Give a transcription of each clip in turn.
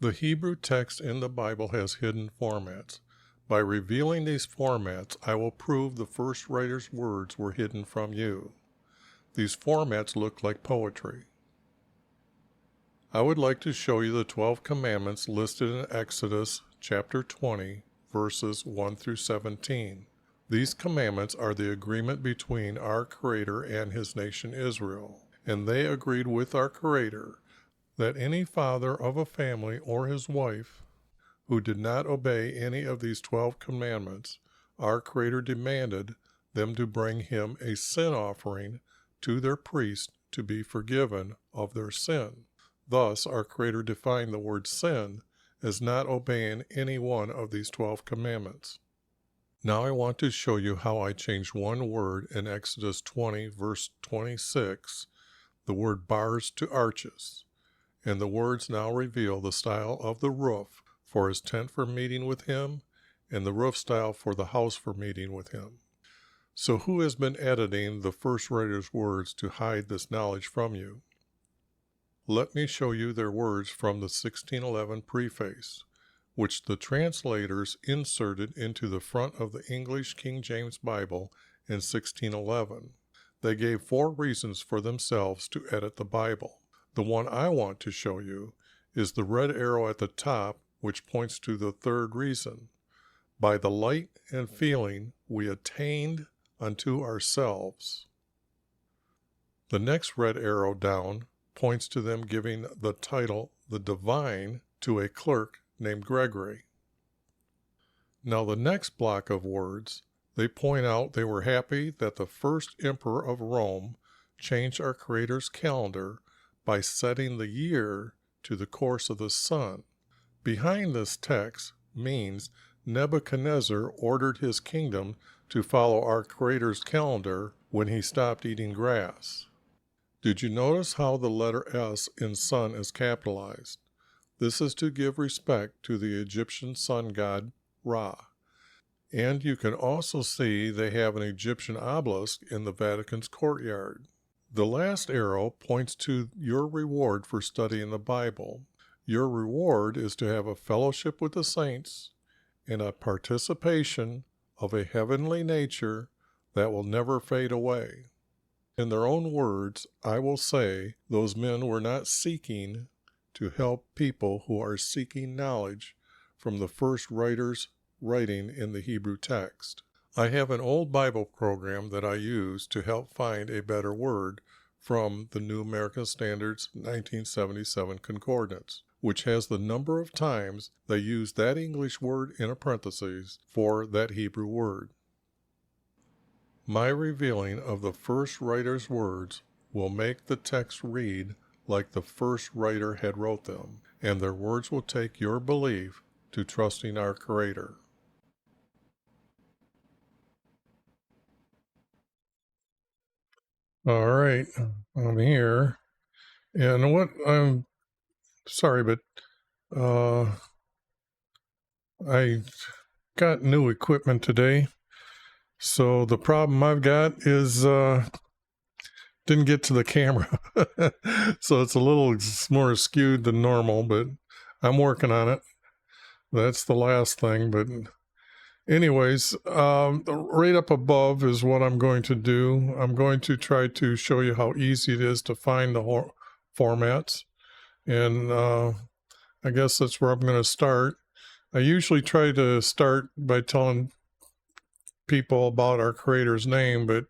The Hebrew text in the Bible has hidden formats. By revealing these formats, I will prove the first writer's words were hidden from you. These formats look like poetry. I would like to show you the 12 commandments listed in Exodus chapter 20, verses 1 through 17. These commandments are the agreement between our Creator and His nation Israel, and they agreed with our Creator that any father of a family or his wife who did not obey any of these 12 commandments, our Creator demanded them to bring Him a sin offering to their priest to be forgiven of their sin. Thus, our Creator defined the word sin as not obeying any one of these 12 commandments. Now I want to show you how I changed one word in Exodus 20, verse 26, the word bars to arches. And the words now reveal the style of the roof for His tent for meeting with Him, and the roof style for the house for meeting with Him. So who has been editing the first writer's words to hide this knowledge from you? Let me show you their words from the 1611 preface, which the translators inserted into the front of the English King James Bible in 1611. They gave 4 reasons for themselves to edit the Bible. The one I want to show you is the red arrow at the top, which points to the 3rd reason. By the light and feeling we attained unto ourselves. The next red arrow down points to them giving the title, the divine, to a clerk named Gregory. Now the next block of words, they point out they were happy that the first emperor of Rome changed our Creator's calendar by setting the year to the course of the sun. Behind this text means Nebuchadnezzar ordered his kingdom to follow our Creator's calendar when he stopped eating grass. Did you notice how the letter S in sun is capitalized? This is to give respect to the Egyptian sun god Ra. And you can also see they have an Egyptian obelisk in the Vatican's courtyard. The last arrow points to your reward for studying the Bible. Your reward is to have a fellowship with the saints and a participation of a heavenly nature that will never fade away. In their own words, I will say those men were not seeking to help people who are seeking knowledge from the first writers writing in the Hebrew text. I have an old Bible program that I use to help find a better word from the New American Standard's 1977 Concordance, which has the number of times they use that English word in a parenthesis for that Hebrew word. My revealing of the first writer's words will make the text read like the first writer had wrote them, and their words will take your belief to trusting our Creator. All right, I'm here. And I'm sorry, but I got new equipment today. So the problem I've got is didn't get to the camera. So it's a little more skewed than normal, but I'm working on it. That's the last thing. But anyways, right up above is what I'm going to do. I'm going to try to show you how easy it is to find the formats. And I guess that's where I'm going to start. I usually try to start by telling people about our Creator's name, but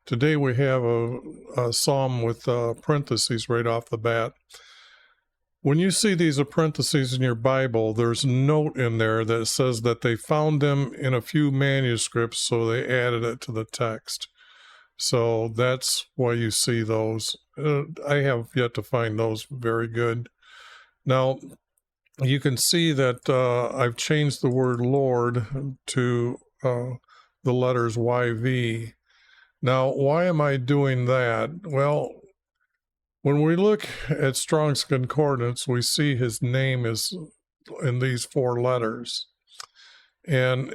today we have a psalm with parentheses right off the bat. When you see these parentheses in your Bible, there's a note in there that says that they found them in a few manuscripts, so they added it to the text. So that's why you see those. I have yet to find those very good. Now, you can see that I've changed the word Lord to the letters YV. Now, why am I doing that? Well, when we look at Strong's Concordance, we see his name is in these 4 letters. And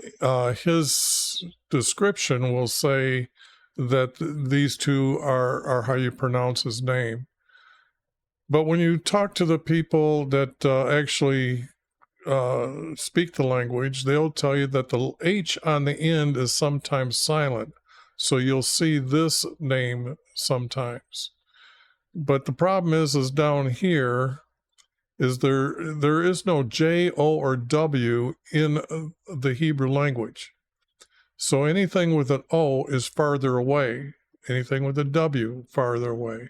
his description will say that these 2 are how you pronounce his name. But when you talk to the people that actually speak the language, they'll tell you that the H on the end is sometimes silent. So you'll see this name sometimes. But the problem is down here is there is no J, O, or W in the Hebrew language. So anything with an O is farther away. Anything with a W, farther away.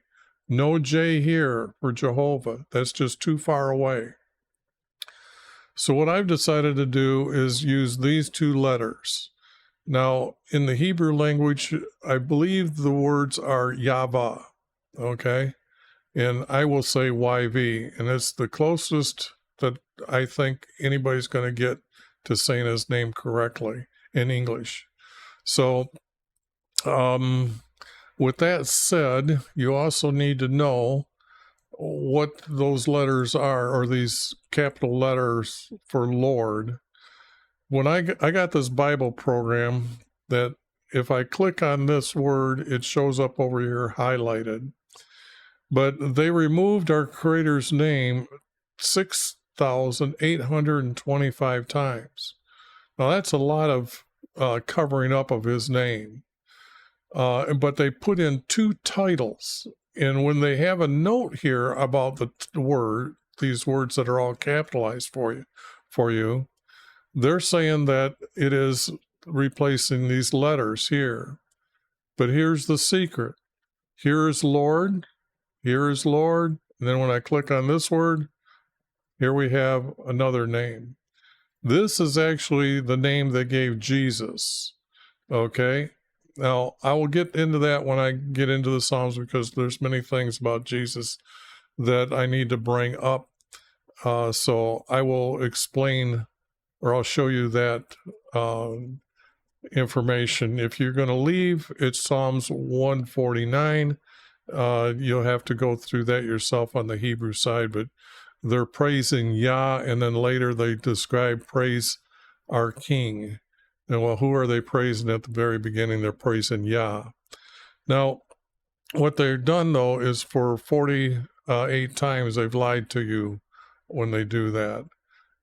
No J here for Jehovah. That's just too far away. So what I've decided to do is use these two letters. Now, in the Hebrew language, I believe the words are Yahweh, okay? And I will say YV, and it's the closest that I think anybody's going to get to saying his name correctly in English. So, with that said, you also need to know what those letters are, or these capital letters for Lord. When I got this Bible program that if I click on this word, it shows up over here highlighted. But they removed our Creator's name 6,825 times. Now that's a lot of covering up of his name. But they put in two titles. And when they have a note here about the word, these words that are all capitalized for you, they're saying that it is replacing these letters here. But here's the secret. Here is Lord. Here is Lord. And then when I click on this word, here we have another name. This is actually the name they gave Jesus. Okay. Now, I will get into that when I get into the Psalms, because there's many things about Jesus that I need to bring up. So I will explain, or I'll show you that information. If you're going to leave, it's Psalms 149. You'll have to go through that yourself on the Hebrew side, but they're praising Yah, and then later they describe praise our King. And well, who are they praising at the very beginning? They're praising Yah. Now, what they've done, though, is for 48 times they've lied to you when they do that.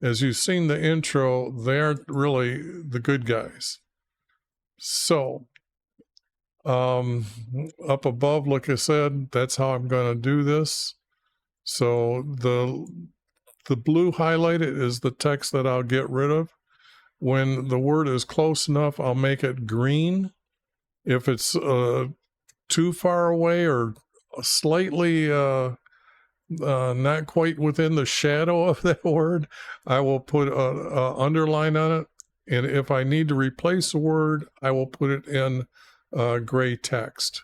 As you've seen the intro, they aren't really the good guys. So, up above, like I said, that's how I'm going to do this. So the blue highlighted is the text that I'll get rid of. When the word is close enough, I'll make it green. If it's too far away or slightly not quite within the shadow of that word, I will put an underline on it. And if I need to replace a word, I will put it in gray text.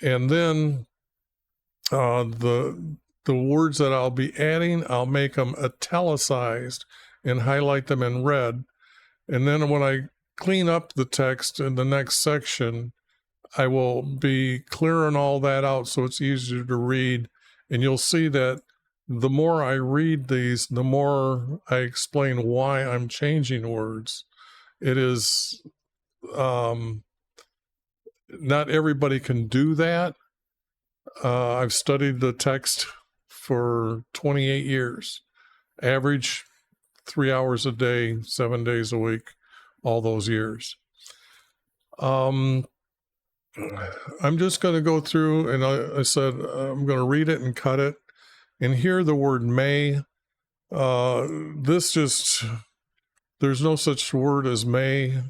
And then the words that I'll be adding, I'll make them italicized and highlight them in red. And then when I clean up the text in the next section, I will be clearing all that out so it's easier to read. And you'll see that the more I read these, the more I explain why I'm changing words. It is, not everybody can do that. I've studied the text for 28 years, average 3 hours a day, 7 days a week, all those years. I'm just going to go through, and I said I'm going to read it and cut it. And here the word may, there's no such word as may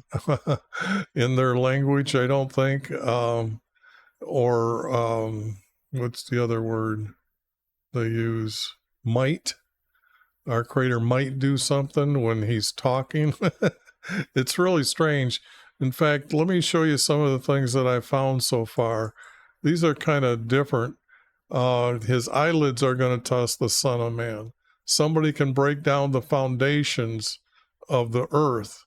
in their language, I don't think. What's the other word they use? Might. Our Creator might do something when he's talking. It's really strange. In fact, let me show you some of the things that I found so far. These are kind of different. His eyelids are going to touch the Son of Man. Somebody can break down the foundations of the earth.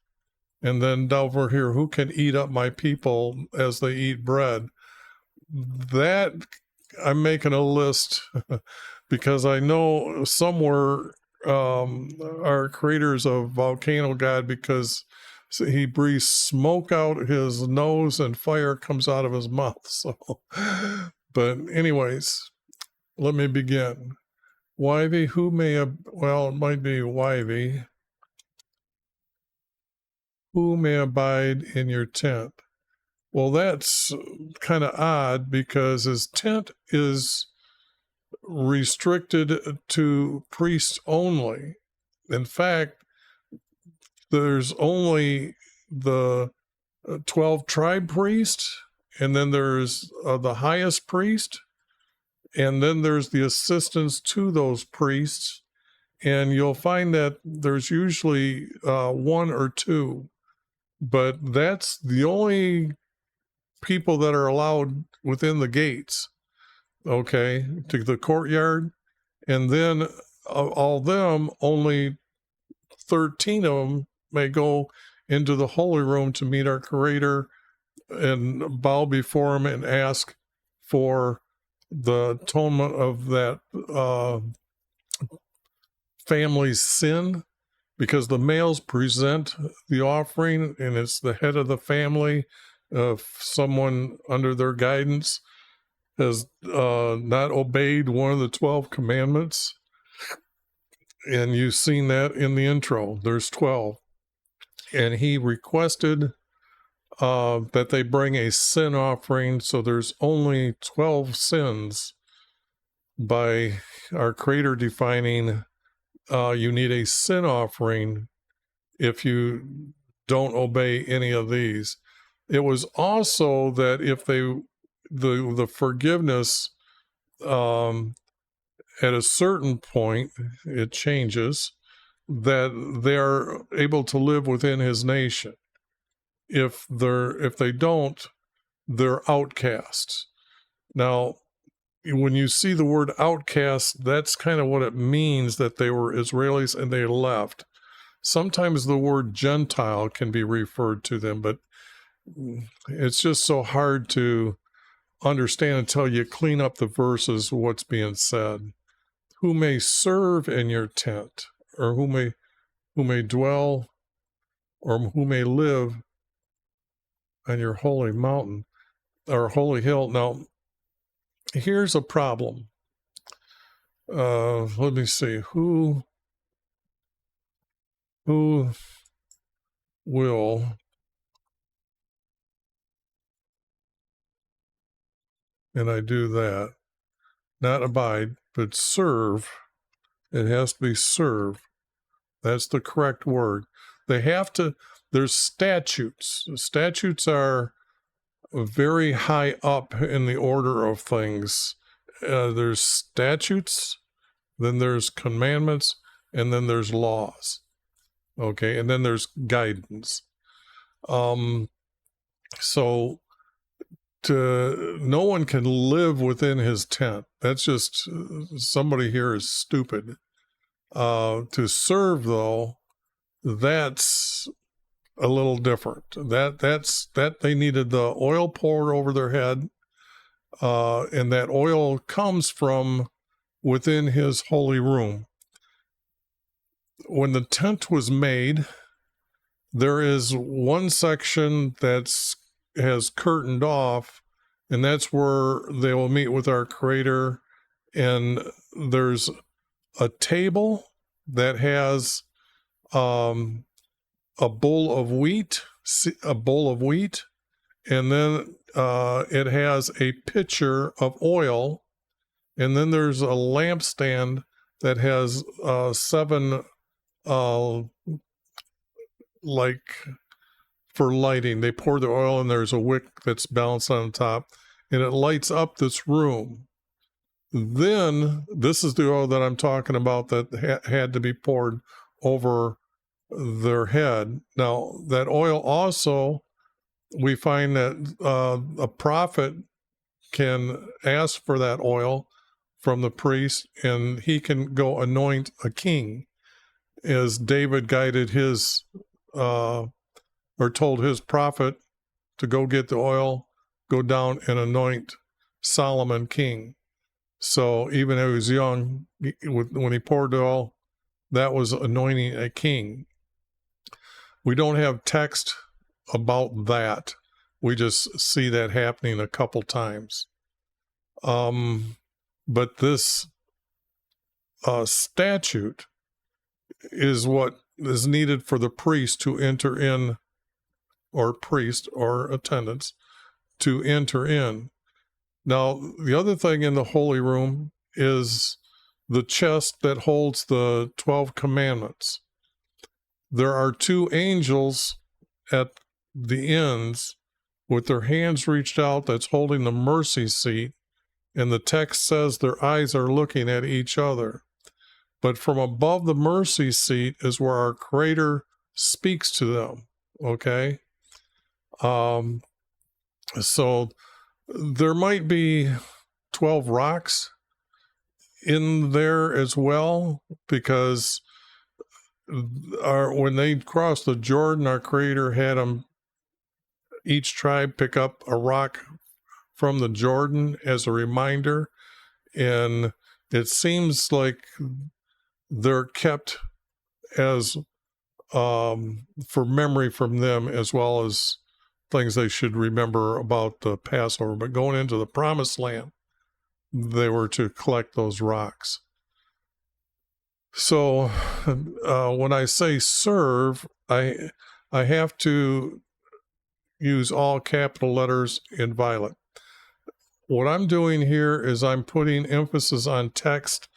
And then over here, who can eat up my people as they eat bread? That, I'm making a list because I know somewhere our Creator's a volcano god, because he breathes smoke out his nose and fire comes out of his mouth. So, but anyways, let me begin. YV, who may, well, it might be YV. Who may abide in your tent? Well, that's kind of odd because his tent is restricted to priests only. In fact, there's only the 12 tribe priests, and then there's the highest priest, and then there's the assistants to those priests. And you'll find that there's usually one or two, but that's the only people that are allowed within the gates, okay, to the courtyard. And then all them, only 13 of them may go into the holy room to meet our Creator and bow before him and ask for the atonement of that family's sin, because the males present the offering and it's the head of the family. If someone under their guidance has not obeyed one of the 12 commandments, and you've seen that in the intro, there's 12. And he requested that they bring a sin offering, so there's only 12 sins by our Creator defining you need a sin offering if you don't obey any of these. It was also that if the forgiveness at a certain point, it changes, that they're able to live within his nation. If they don't, they're outcasts. Now, when you see the word outcast, that's kind of what it means, that they were Israelis and they left. Sometimes the word Gentile can be referred to them, but it's just so hard to understand until you clean up the verses, what's being said. Who may serve in your tent, or who may dwell, or who may live on your holy mountain or holy hill. Now, here's a problem. Let me see. Who will, and I do that, not abide, but serve. It has to be serve. That's the correct word. They have to, there's statutes. Statutes are very high up in the order of things. There's statutes, then there's commandments, and then there's laws. Okay, and then there's guidance. So no one can live within his tent. That's just, somebody here is stupid. To serve, though, that's a little different. That they needed the oil poured over their head, and that oil comes from within his holy room. When the tent was made, there is one section has curtained off, and that's where they will meet with our Creator. And there's a table that has a bowl of wheat, and then it has a pitcher of oil, and then there's a lampstand that has 7 like for lighting. They pour the oil and there's a wick that's balanced on top, and it lights up this room. Then this is the oil that I'm talking about that had to be poured over their head. Now, that oil also, we find that a prophet can ask for that oil from the priest, and he can go anoint a king, as David guided his, or told his prophet to go get the oil, go down and anoint Solomon king. So even though he was young, when he poured the oil, that was anointing a king. We don't have text about that. We just see that happening a couple times. But this statute is what is needed for the priest to enter in, or priest or attendants to enter in. Now, the other thing in the holy room is the chest that holds the 12 commandments. There are 2 angels at the ends with their hands reached out that's holding the mercy seat, and the text says their eyes are looking at each other. But from above the mercy seat is where our Creator speaks to them, okay? So there might be 12 rocks in there as well, because when they crossed the Jordan, our Creator had them, each tribe, pick up a rock from the Jordan as a reminder, and it seems like they're kept as for memory from them, as well as things they should remember about the Passover. But going into the Promised Land, they were to collect those rocks. So when I say serve, I have to use all capital letters in violet. What I'm doing here is I'm putting emphasis on text,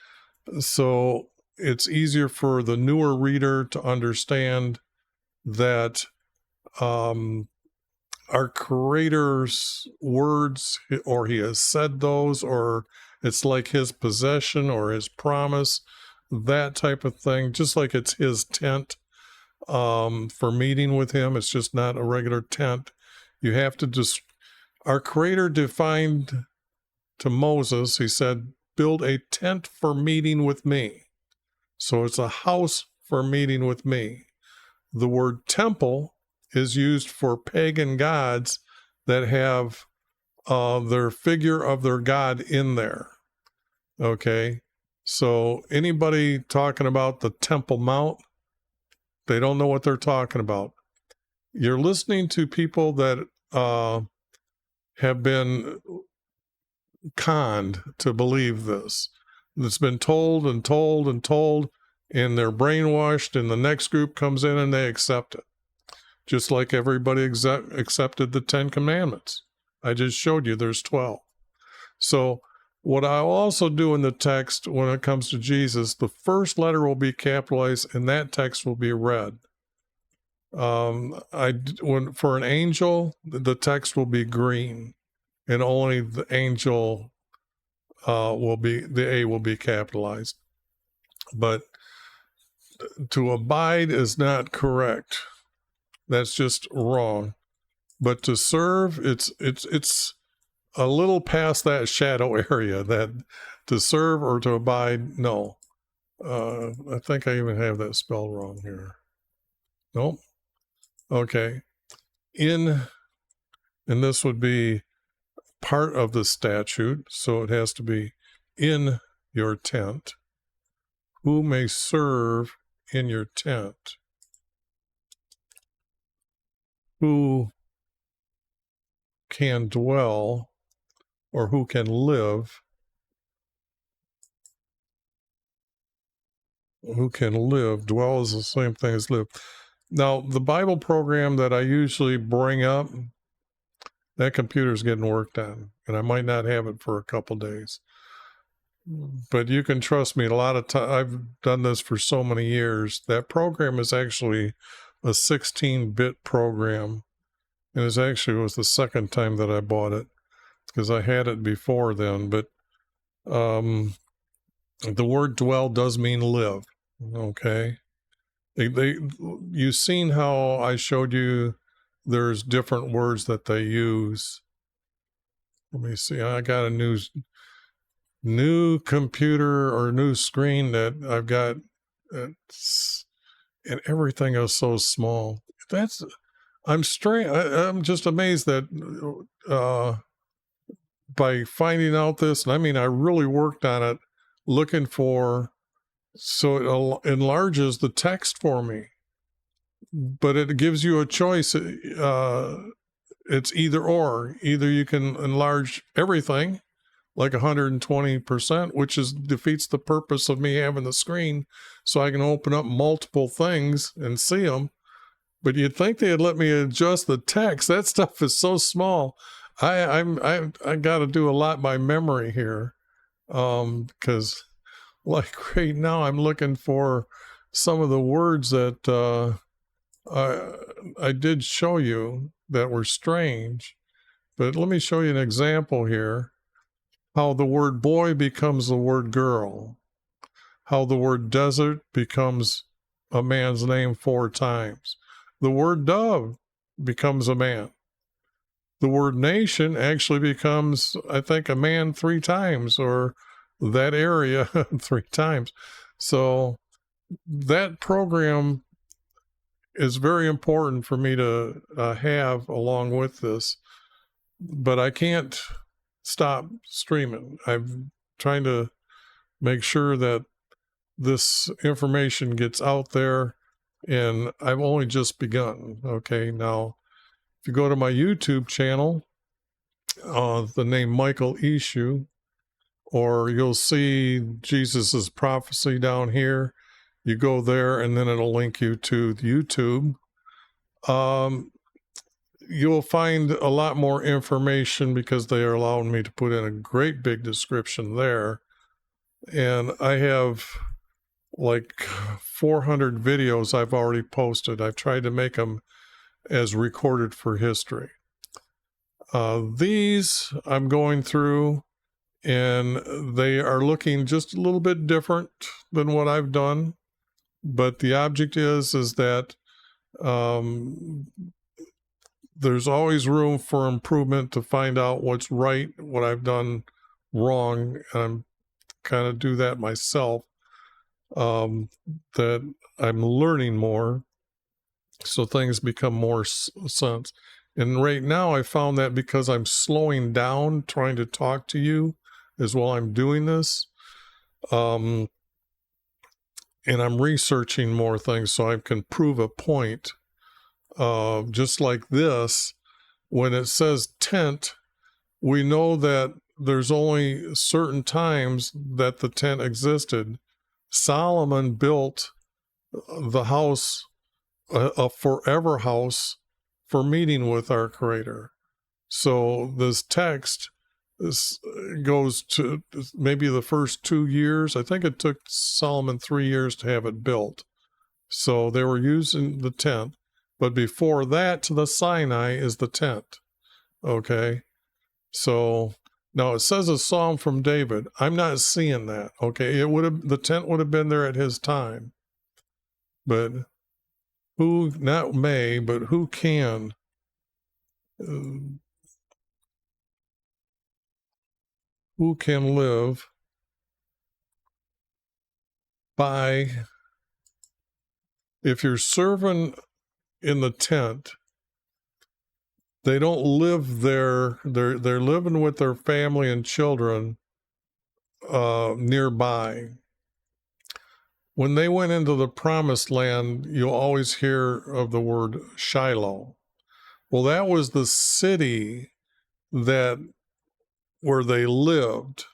so it's easier for the newer reader to understand that our Creator's words, or he has said those, or it's like his possession or his promise, that type of thing, just like it's his tent for meeting with him. It's just not a regular tent. You have to just, our Creator defined to Moses, he said, build a tent for meeting with me. So it's a house for meeting with me. The word temple is used for pagan gods that have their figure of their god in there. Okay, so anybody talking about the Temple Mount, they don't know what they're talking about. You're listening to people that have been conned to believe this. It's been told and told and told, and they're brainwashed, and the next group comes in and they accept it. Just like everybody accepted the 10 Commandments. I just showed you there's 12. So what I'll also do in the text when it comes to Jesus, the first letter will be capitalized and that text will be red. For an angel, the text will be green, and only the angel the A will be capitalized. But to abide is not correct. That's just wrong. But to serve, it's a little past that shadow area, that to serve or to abide, no. I think I even have that spelled wrong here. Nope. Okay. And this would be part of the statute, so it has to be in your tent. Who may serve in your tent? Who can dwell, or who can live? Who can live? Dwell is the same thing as live. Now, the Bible program that I usually bring up, that computer's getting worked on, and I might not have it for a couple days. But you can trust me, a lot of time, I've done this for so many years. That program is actually a 16-bit program, and it was the second time that I bought it, because I had it before then. But the word dwell does mean live, okay? You've seen how I showed you there's different words that they use. Let me see, I got a new computer or new screen that I've got, and everything is so small. I'm just amazed that by finding out this, and I mean, I really worked on it, looking for, so it enlarges the text for me, but it gives you a choice. It's either or. Either you can enlarge everything, like 120%, which defeats the purpose of me having the screen so I can open up multiple things and see them. But you'd think they'd let me adjust the text. That stuff is so small. I got to do a lot by memory here, because like right now I'm looking for some of the words that I did show you that were strange. But let me show you an example here. How the word boy becomes the word girl. How the word desert becomes a man's name 4 times. The word dove becomes a man. The word nation actually becomes, I think, a man 3 times, or that area 3 times. So that program is very important for me to have along with this, but I can't stop streaming. I'm trying to make sure that this information gets out there, and I've only just begun. Okay, now if you go to my YouTube channel, the name Michael Eashoo, or you'll see Jesus's Prophecy down here. You go there, and then it'll link you to YouTube. You'll find a lot more information because they are allowing me to put in a great big description there. And I have like 400 videos I've already posted. I've tried to make them as recorded for history. These I'm going through, and they are looking just a little bit different than what I've done. But the object is that there's always room for improvement to find out what's right, what I've done wrong, and I'm kind of do that myself, that I'm learning more, so things become more sense. And right now I found that because I'm slowing down trying to talk to you as while I'm doing this, and I'm researching more things so I can prove a point. Just like this, when it says tent, we know that there's only certain times that the tent existed. Solomon built the house, a forever house, for meeting with our Creator. So this text goes to maybe the first 2 years. I think it took Solomon 3 years to have it built. So they were using the tent. But before that, to the Sinai is the tent. Okay? So now it says a psalm from David. I'm not seeing that. Okay? The tent would have been there at his time. But who, not may, but who can live by, if you're serving in the tent, they don't live there. They're living with their family and children nearby. When they went into the promised land, you'll always hear of the word Shiloh. Well, that was the city where they lived,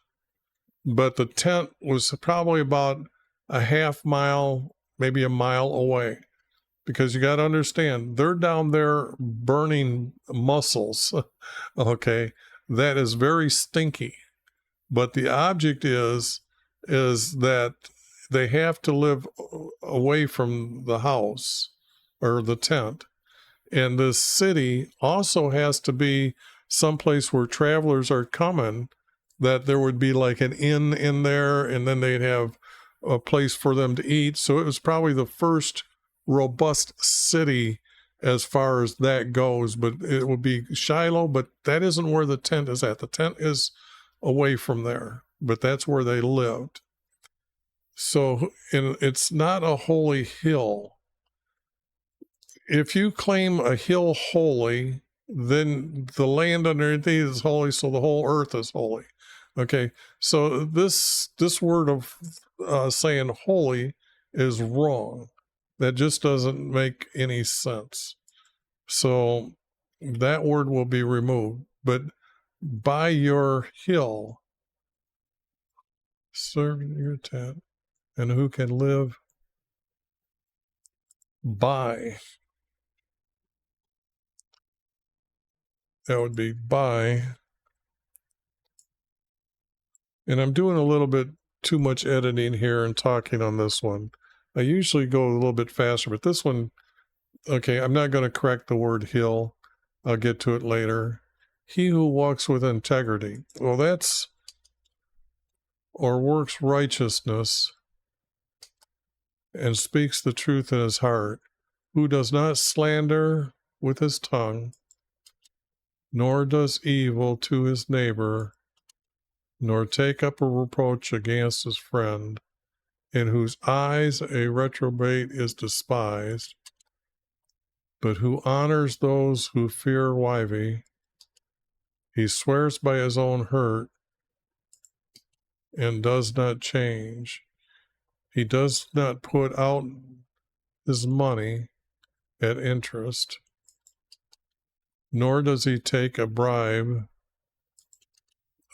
but the tent was probably about a half mile, maybe a mile away. Because you got to understand, they're down there burning mussels, okay? That is very stinky. But the object is that they have to live away from the house or the tent. And this city also has to be someplace where travelers are coming, that there would be like an inn in there, and then they'd have a place for them to eat. So it was probably the first robust city as far as that goes, but it would be Shiloh, but that isn't where the tent is at. The tent is away from there, but that's where they lived. So it's not a holy hill. If you claim a hill holy, then the land underneath is holy, so the whole earth is holy. Okay, so this word of saying holy is wrong. That just doesn't make any sense. So that word will be removed. But by your hill, serve in your tent, and who can live by. That would be by. And I'm doing a little bit too much editing here and talking on this one. I usually go a little bit faster, but this one, okay, I'm not going to correct the word hill. I'll get to it later. He who walks with integrity. Well, that's, or works righteousness and speaks the truth in his heart, who does not slander with his tongue, nor does evil to his neighbor, nor take up a reproach against his friend, in whose eyes a reprobate is despised, but who honors those who fear YHVH. He swears by his own hurt and does not change. He does not put out his money at interest, nor does he take a bribe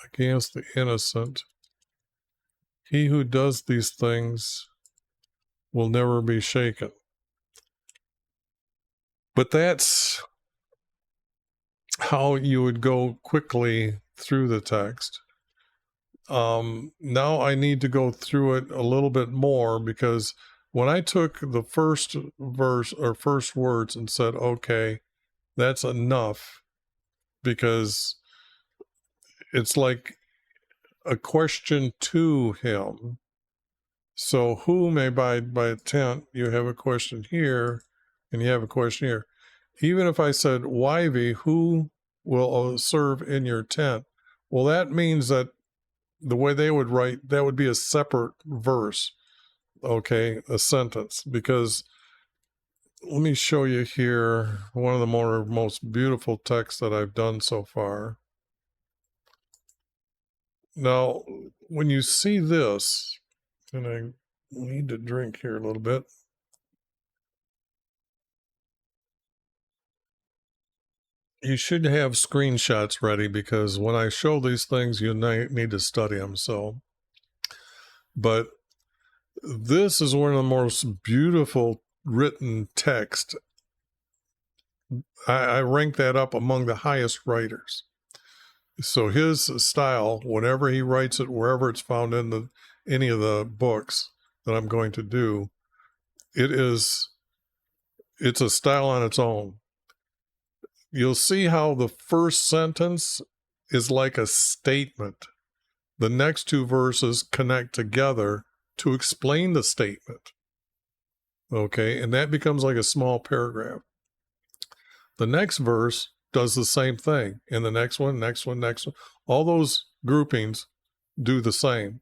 against the innocent. He who does these things will never be shaken. But that's how you would go quickly through the text. Now I need to go through it a little bit more, because when I took the first verse or first words and said, okay, that's enough, because it's like a question to him. So who may abide by a tent? You have a question here, and you have a question here. Even if I said YHVH, who will serve in your tent? Well, that means that the way they would write, that would be a separate verse, okay, a sentence. Because let me show you here one of the most beautiful texts that I've done so far. Now, when you see this, and I need to drink here a little bit. You should have screenshots ready, because when I show these things, you need to study them. So, but this is one of the most beautiful written text. I rank that up among the highest writers. So his style, whenever he writes it, wherever it's found in any of the books that I'm going to do, it's a style on its own. You'll see how the first sentence is like a statement. The next two verses connect together to explain the statement. Okay, and that becomes like a small paragraph. The next verse does the same thing, and the next one. All those groupings do the same.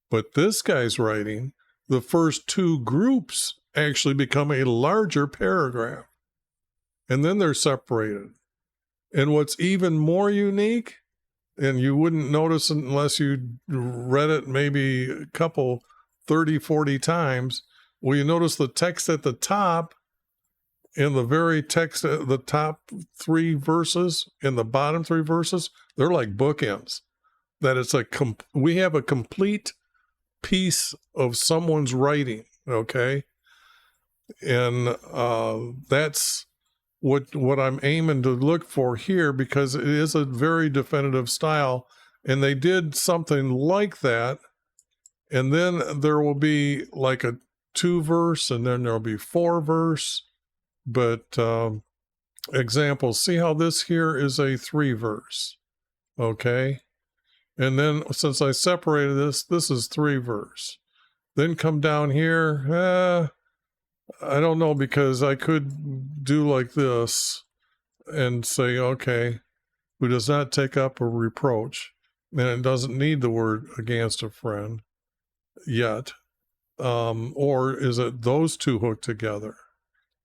But this guy's writing, the first two groups actually become a larger paragraph, and then they're separated. And what's even more unique, and you wouldn't notice it unless you read it maybe a couple 30, 40 times, well, you notice the text at the top, in the very text, the top three verses and the bottom three verses, they're like bookends. That it's we have a complete piece of someone's writing, okay? And that's what I'm aiming to look for here, because it is a very definitive style, and they did something like that. And then there will be like a 2-verse, and then there'll be 4-verse. But examples, see how this here is a 3-verse, okay? And then since I separated this is 3-verse. Then come down here, I don't know, because I could do like this and say, okay, who does not take up a reproach, and it doesn't need the word against a friend yet. Or is it those two hooked together?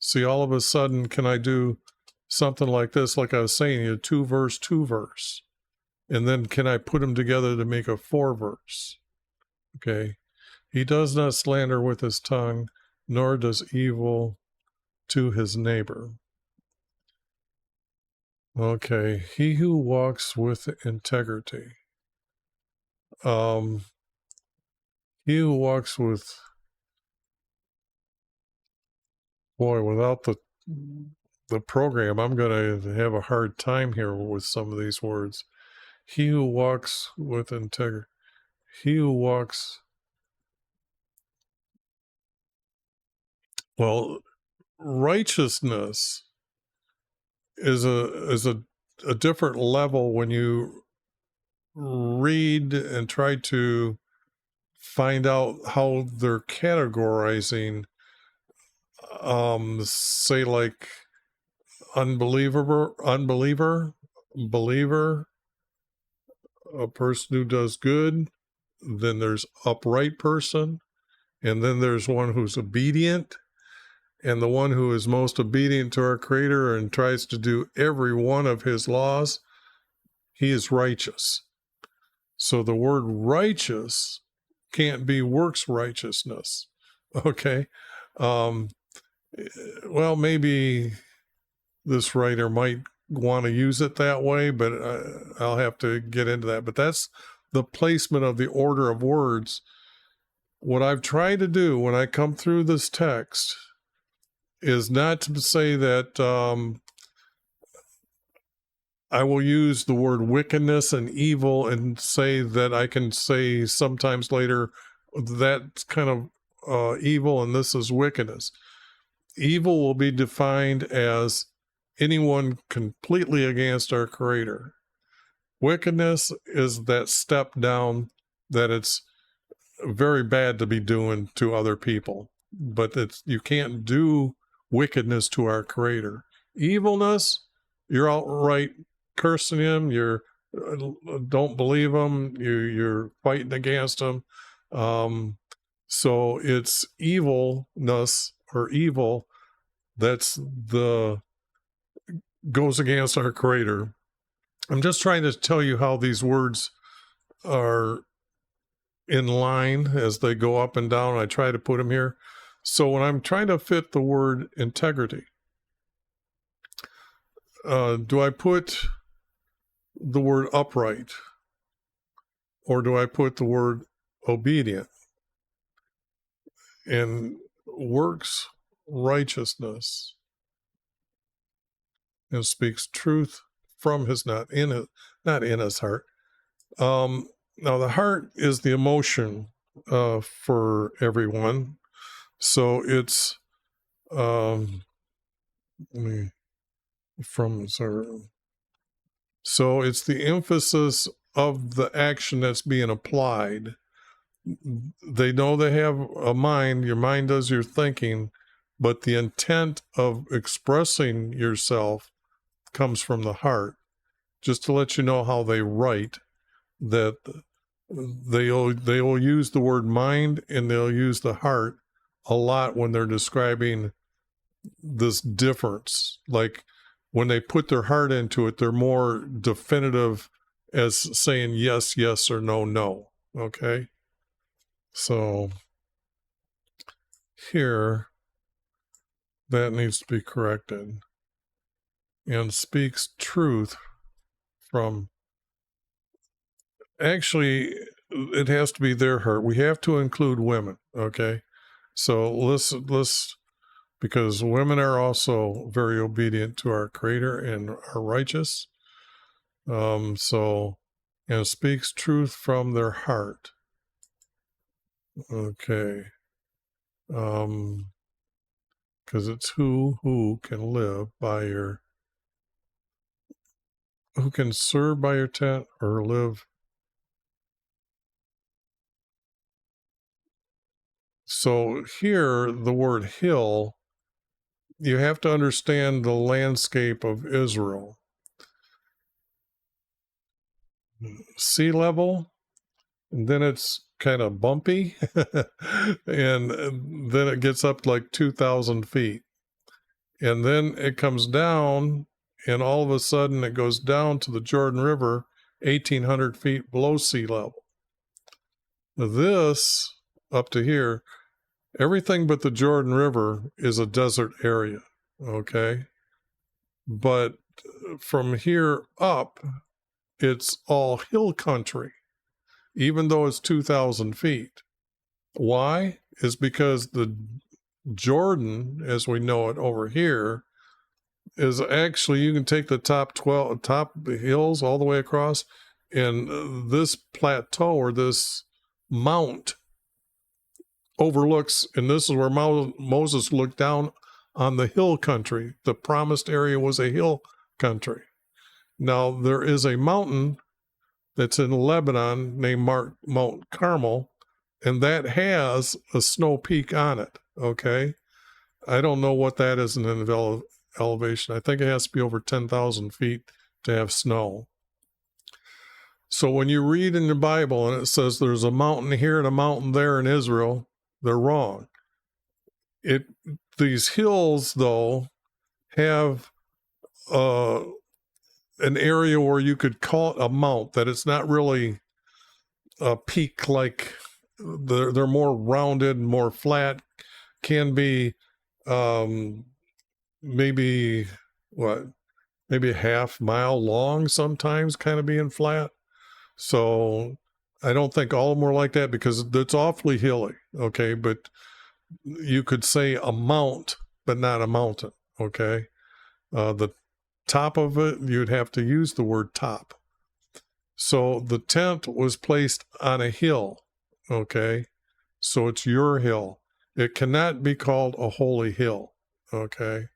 See, all of a sudden, can I do something like this? Like I was saying, a 2-verse. And then can I put them together to make a 4-verse? Okay. He does not slander with his tongue, nor does evil to his neighbor. Okay. He who walks with integrity. He who walks with, boy, without the program, I'm going to have a hard time here with some of these words. He who walks with integrity. He who walks, well, righteousness is a different level when you read and try to find out how they're categorizing, say like unbeliever, believer, a person who does good, then there's upright person, and then there's one who's obedient, and the one who is most obedient to our Creator and tries to do every one of his laws, he is righteous. So the word righteous can't be works righteousness. Okay. Well, maybe this writer might want to use it that way, but I'll have to get into that. But that's the placement of the order of words. What I've tried to do when I come through this text is not to say that I will use the word wickedness and evil and say that I can say sometimes later that's kind of evil and this is wickedness. Evil will be defined as anyone completely against our Creator. Wickedness is that step down that it's very bad to be doing to other people, but you can't do wickedness to our Creator. Evilness, you're outright cursing him, you're don't believe him, you're fighting against him. So it's evilness or evil that's goes against our Creator. I'm just trying to tell you how these words are in line as they go up and down. I try to put them here. So when I'm trying to fit the word integrity, do I put the word upright or do I put the word obedient? And works righteousness and speaks truth from his, not in his heart. Now the heart is the emotion for everyone. So it's so it's the emphasis of the action that's being applied. They know they have a mind, your mind does your thinking, but the intent of expressing yourself comes from the heart. Just to let you know how they write, that they'll use the word mind and they'll use the heart a lot when they're describing this difference. Like when they put their heart into it, they're more definitive as saying yes, yes, or no, no. Okay? So here, that needs to be corrected. And speaks truth from, actually, it has to be their heart. We have to include women, okay? So let's because women are also very obedient to our Creator and are righteous. And speaks truth from their heart. Okay. Because it's who can live by your, who can serve by your tent or live. So here, the word hill, you have to understand the landscape of Israel. Sea level, and then it's kind of bumpy, and then it gets up like 2,000 feet. And then it comes down, and all of a sudden it goes down to the Jordan River, 1,800 feet below sea level. This, up to here, everything but the Jordan River is a desert area, okay? But from here up, it's all hill country, even though it's 2,000 feet. Why? Is because the Jordan, as we know it over here, is actually, you can take the top hills all the way across, and this plateau or this mount overlooks, and this is where Moses looked down on the hill country. The promised area was a hill country. Now, there is a mountain that's in Lebanon named Mount Carmel, and that has a snow peak on it, okay? I don't know what that is in elevation. I think it has to be over 10,000 feet to have snow. So when you read in the Bible and it says there's a mountain here and a mountain there in Israel, they're wrong. These hills, though, have an area where you could call it a mount, that it's not really a peak, like they're more rounded and more flat, can be maybe a half mile long sometimes, kind of being flat. So I don't think all of them were like that because it's awfully hilly, okay? But you could say a mount, but not a mountain, okay? The top of it, you'd have to use the word top. So the tent was placed on a hill, okay? So it's your hill. It cannot be called a holy hill, okay?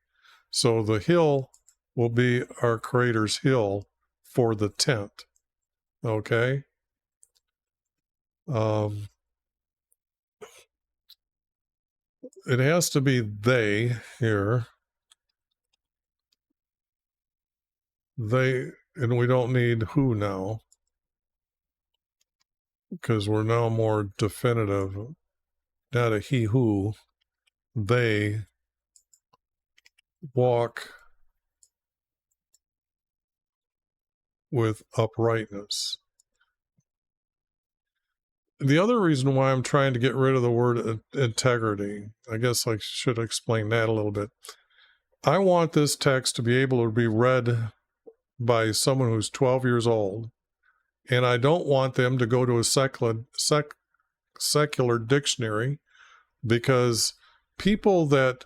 So the hill will be our Creator's hill for the tent, okay? It has to be they here. They, and we don't need who now, because we're now more definitive. Not a he who. They walk with uprightness. The other reason why I'm trying to get rid of the word integrity, I guess I should explain that a little bit. I want this text to be able to be read by someone who's 12 years old, and I don't want them to go to a secular dictionary, because people that,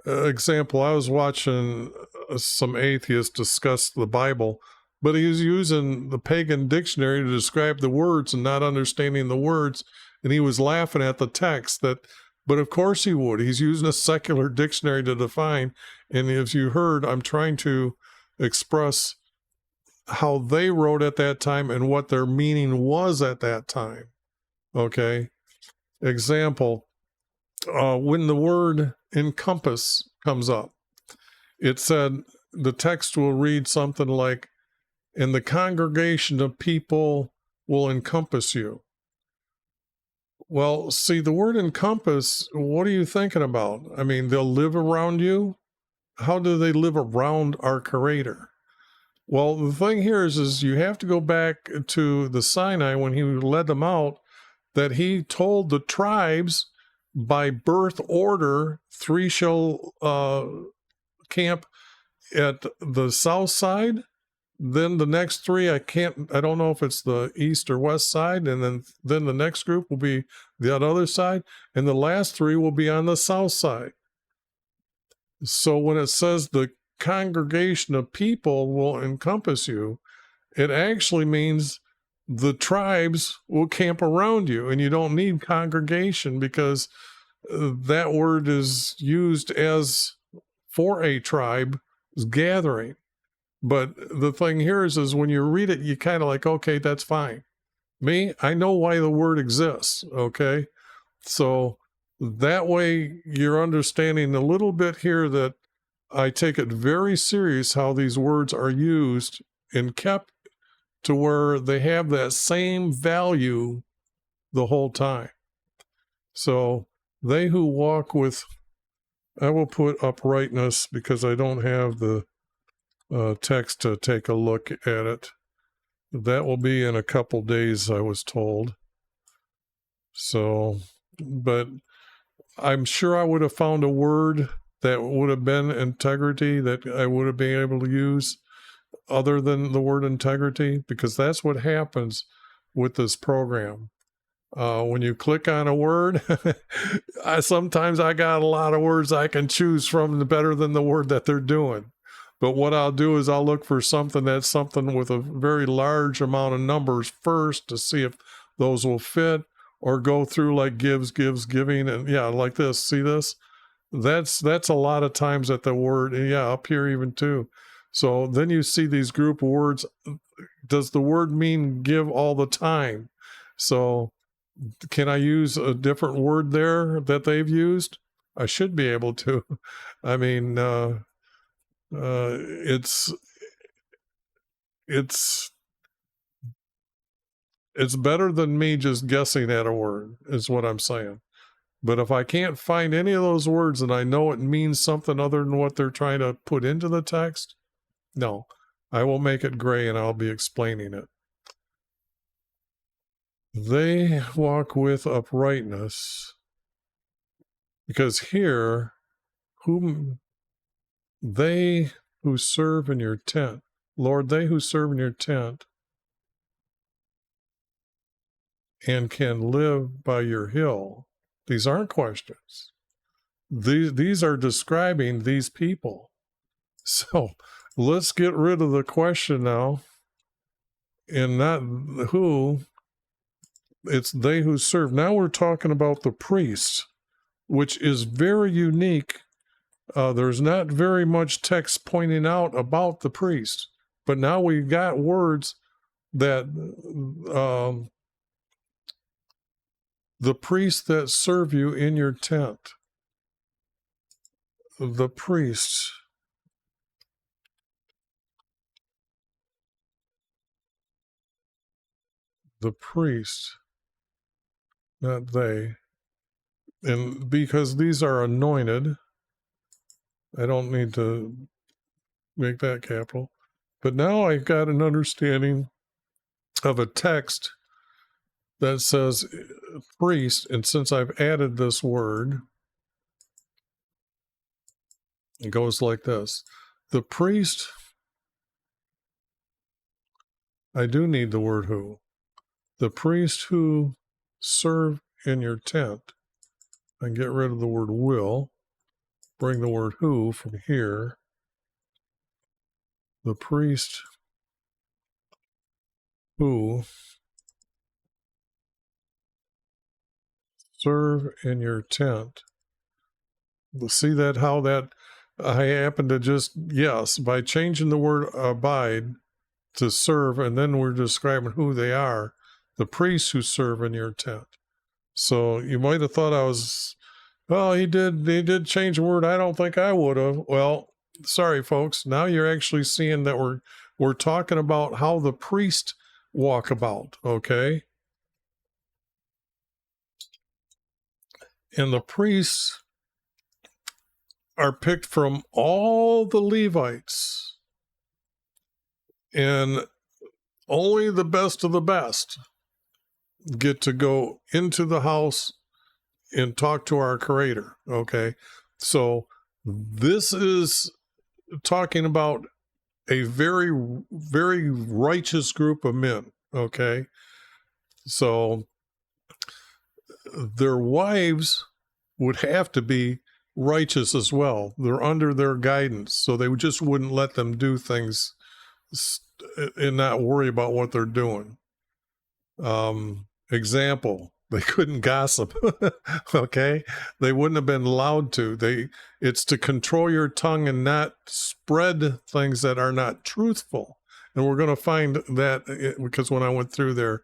example, I was watching some atheists discuss the Bible, but he was using the pagan dictionary to describe the words and not understanding the words, and he was laughing at the text. But of course he would. He's using a secular dictionary to define, and as you heard, I'm trying to express how they wrote at that time and what their meaning was at that time, okay? Example, when the word encompass comes up, it said, the text will read something like, and the congregation of people will encompass you. Well, see, the word encompass, what are you thinking about? I mean, they'll live around you? How do they live around our Creator? Well, the thing here is you have to go back to the Sinai when he led them out, that he told the tribes by birth order, 3 shall camp at the south side. Then the next 3, I don't know if it's the east or west side, and then the next group will be the other side, and the last 3 will be on the south side. So when it says the congregation of people will encompass you, it actually means the tribes will camp around you, and you don't need congregation, because that word is used as for a tribe gathering. But the thing here is when you read it, you kind of like, okay, that's fine. Me, I know why the word exists, okay? So that way you're understanding a little bit here that I take it very serious how these words are used and kept to where they have that same value the whole time. So they who walk with, I will put uprightness because I don't have the text to take a look at it. That will be in a couple days, I was told. So, but I'm sure I would have found a word that would have been integrity that I would have been able to use other than the word integrity, because that's what happens with this program. When you click on a word, sometimes I got a lot of words I can choose from better than the word that they're doing. But what I'll do is I'll look for something that's something with a very large amount of numbers first to see if those will fit, or go through like gives, giving, and yeah, like this. See this? That's a lot of times that the word, yeah, up here even too. So then you see these group words. Does the word mean give all the time? So can I use a different word there that they've used? I should be able to. I mean, it's better than me just guessing at a word, is what I'm saying. But if I can't find any of those words and I know it means something other than what they're trying to put into the text, no, I will make it gray and I'll be explaining it. They walk with uprightness, because here, whom they who serve in your tent, Lord, they who serve in your tent and can live by your hill. These aren't questions. These are describing these people. So let's get rid of the question now, and not who. It's they who serve. Now we're talking about the priests, which is very unique. There's not very much text pointing out about the priest, but now we've got words that the priests that serve you in your tent, the priests. The priest, not they. And because these are anointed, I don't need to make that capital. But now I've got an understanding of a text that says priest, and since I've added this word, it goes like this. The priest, I do need the word who. The priest who serve in your tent, and get rid of the word will, bring the word who from here. The priest who serve in your tent. See that, how that I happen to just, yes, by changing the word abide to serve, and then we're describing who they are, the priests who serve in your tent. So you might have thought I was, well, he did change the word. I don't think I would have. Well, sorry, folks. Now you're actually seeing that we're talking about how the priest walk about, okay? And the priests are picked from all the Levites, and only the best of the best get to go into the house and talk to our Creator, okay? So this is talking about a very, very righteous group of men, okay? So their wives would have to be righteous as well. They're under their guidance, so they just wouldn't let them do things and not worry about what they're doing. Example, they couldn't gossip. Okay, they wouldn't have been allowed to. It's to control your tongue and not spread things that are not truthful. And we're going to find that because when I went through there,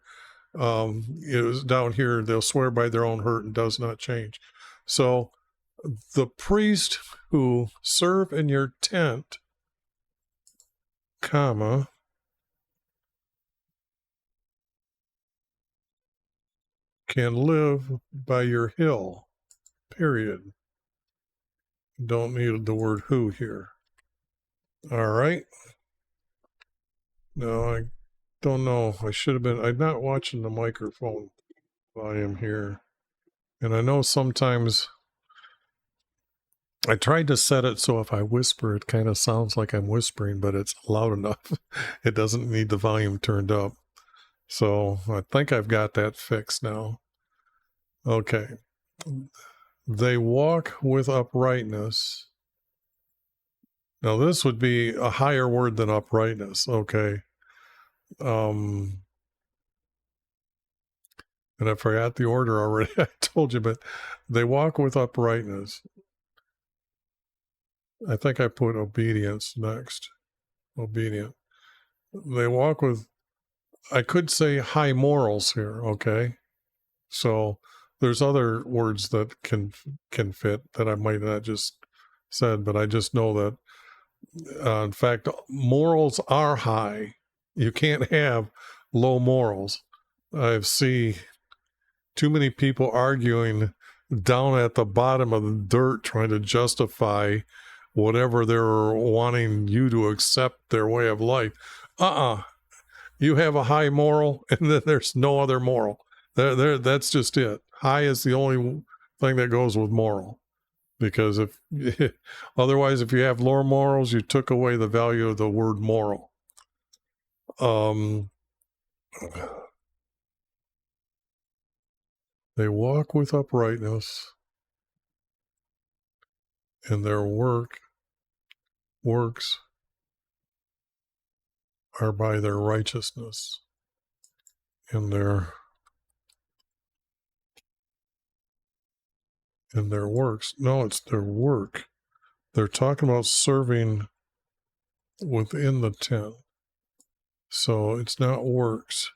it was down here, they'll swear by their own hurt and does not change. So the priest who serve in your tent, comma, can live by your hill, period. Don't need the word who here. All right. No, I don't know. I should have been, I'm not watching the microphone volume here. And I know sometimes I tried to set it so if I whisper, it kind of sounds like I'm whispering, but it's loud enough. It doesn't need the volume turned up. So I think I've got that fixed now. Okay. They walk with uprightness. Now, this would be a higher word than uprightness. Okay. And I forgot the order already. I told you, but they walk with uprightness. I think I put obedience next. Obedient. They walk with, I could say high morals here. Okay. So there's other words that can fit that I might not just said, but I just know that in fact, morals are high. You can't have low morals. I see too many people arguing down at the bottom of the dirt trying to justify whatever they're wanting you to accept their way of life. You have a high moral and then there's no other moral. That's just it. High is the only thing that goes with moral. Because if otherwise, if you have lower morals, you took away the value of the word moral. They walk with uprightness, and their works are by their righteousness. In their works. No, it's their work. They're talking about serving within the tent. So it's not works.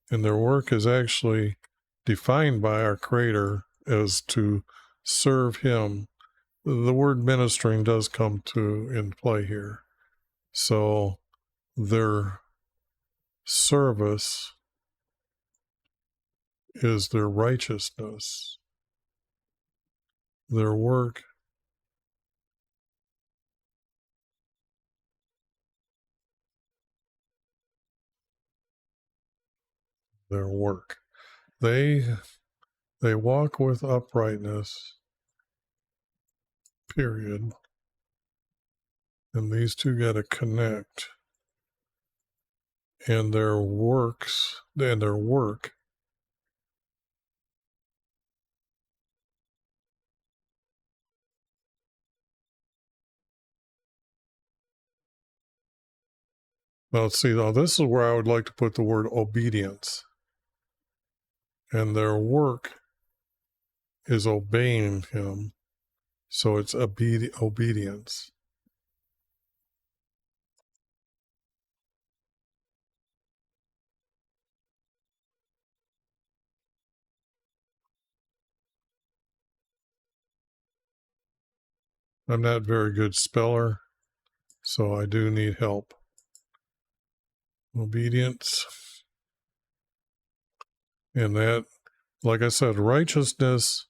And their work is actually defined by our Creator as to serve Him. The word ministering does come in play here. So their service is their righteousness. Their work their work. They walk with uprightness, period. And these two got to connect. And their work. Now, see, now this is where I would like to put the word obedience. And their work is obeying Him. So it's obedience. I'm not a very good speller, so I do need help. Obedience. And that, like I said, righteousness,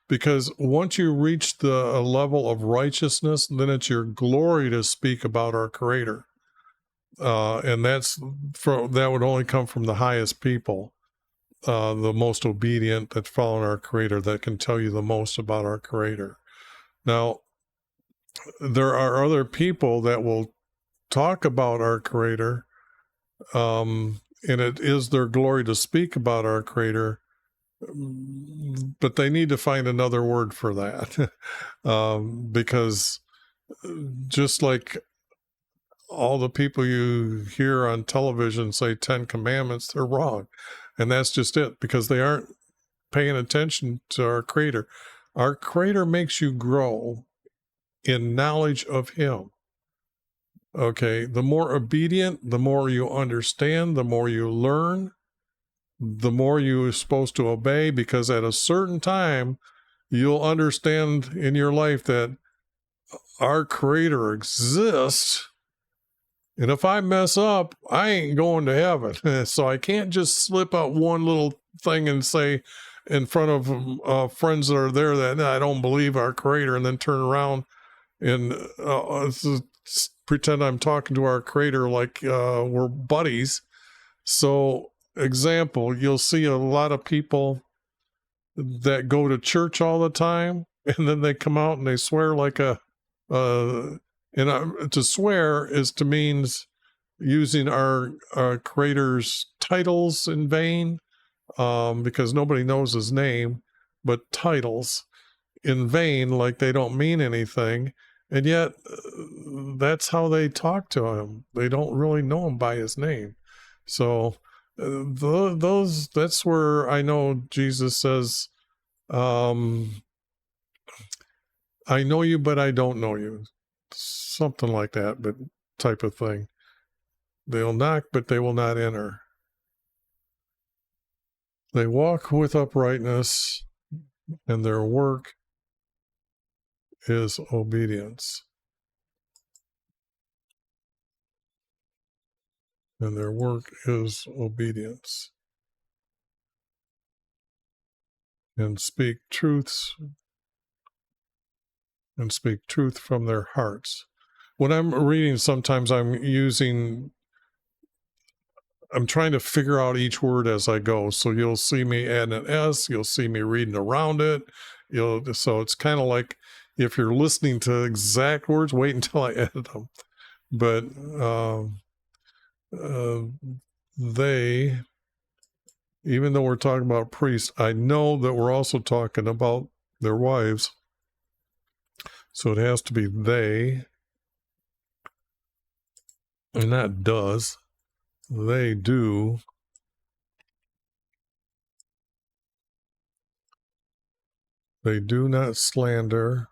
because once you reach the level of righteousness, then it's your glory to speak about our Creator. And that would only come from the highest people, the most obedient that follow our Creator, that can tell you the most about our Creator. Now, there are other people that will talk about our Creator, and it is their glory to speak about our Creator, but they need to find another word for that. Because just like all the people you hear on television say 10 commandments, they're wrong. And that's just it, because they aren't paying attention to our Creator. Our Creator makes you grow in knowledge of Him. Okay, the more obedient, the more you understand, the more you learn, the more you're supposed to obey, because at a certain time, you'll understand in your life that our Creator exists. And if I mess up, I ain't going to heaven. So I can't just slip out one little thing and say in front of friends that are there that I don't believe our Creator, and then turn around and pretend I'm talking to our Creator like we're buddies. So, example, you'll see a lot of people that go to church all the time, and then they come out and they swear like to swear is to means using our Creator's titles in vain, because nobody knows his name, but titles in vain, like they don't mean anything. And yet that's how they talk to him. They don't really know him by his name. So that's where I know Jesus says, I know you, but I don't know you. Something like that, but type of thing. They'll knock, but they will not enter. They walk with uprightness, and their work is obedience. And their work is obedience. And speak truth from their hearts. When I'm reading, sometimes I'm trying to figure out each word as I go. So you'll see me adding an S, you'll see me reading around it. So it's kind of like if you're listening to exact words, wait until I edit them. But even though we're talking about priests, I know that we're also talking about their wives. So it has to be they, and not does. They do. They do not slander.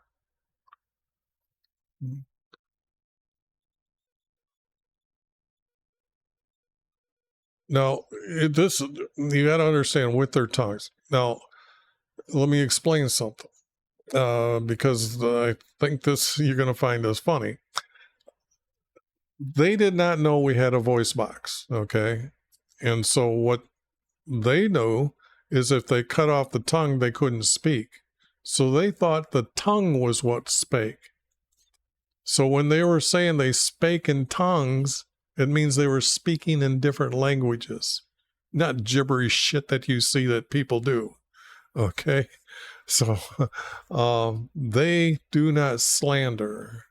Now, you got to understand with their tongues. Now, let me explain something, because I think you're going to find this funny. They did not know we had a voice box, okay? And so what they know is if they cut off the tongue, they couldn't speak. So they thought the tongue was what spake. So when they were saying they spake in tongues, it means they were speaking in different languages, not gibberish shit that you see that people do. Okay. So they do not slander.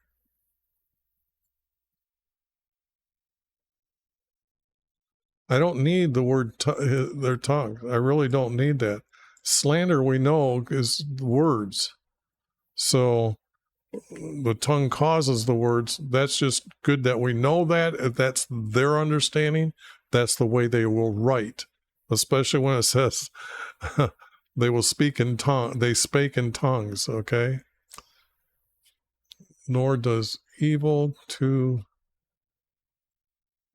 I don't need the word their tongue. I really don't need that. Slander, we know, is words. So the tongue causes the words. That's just good that we know that. If that's their understanding, that's the way they will write, especially when it says they will speak in tongue. They spake in tongues, okay? Nor does evil to...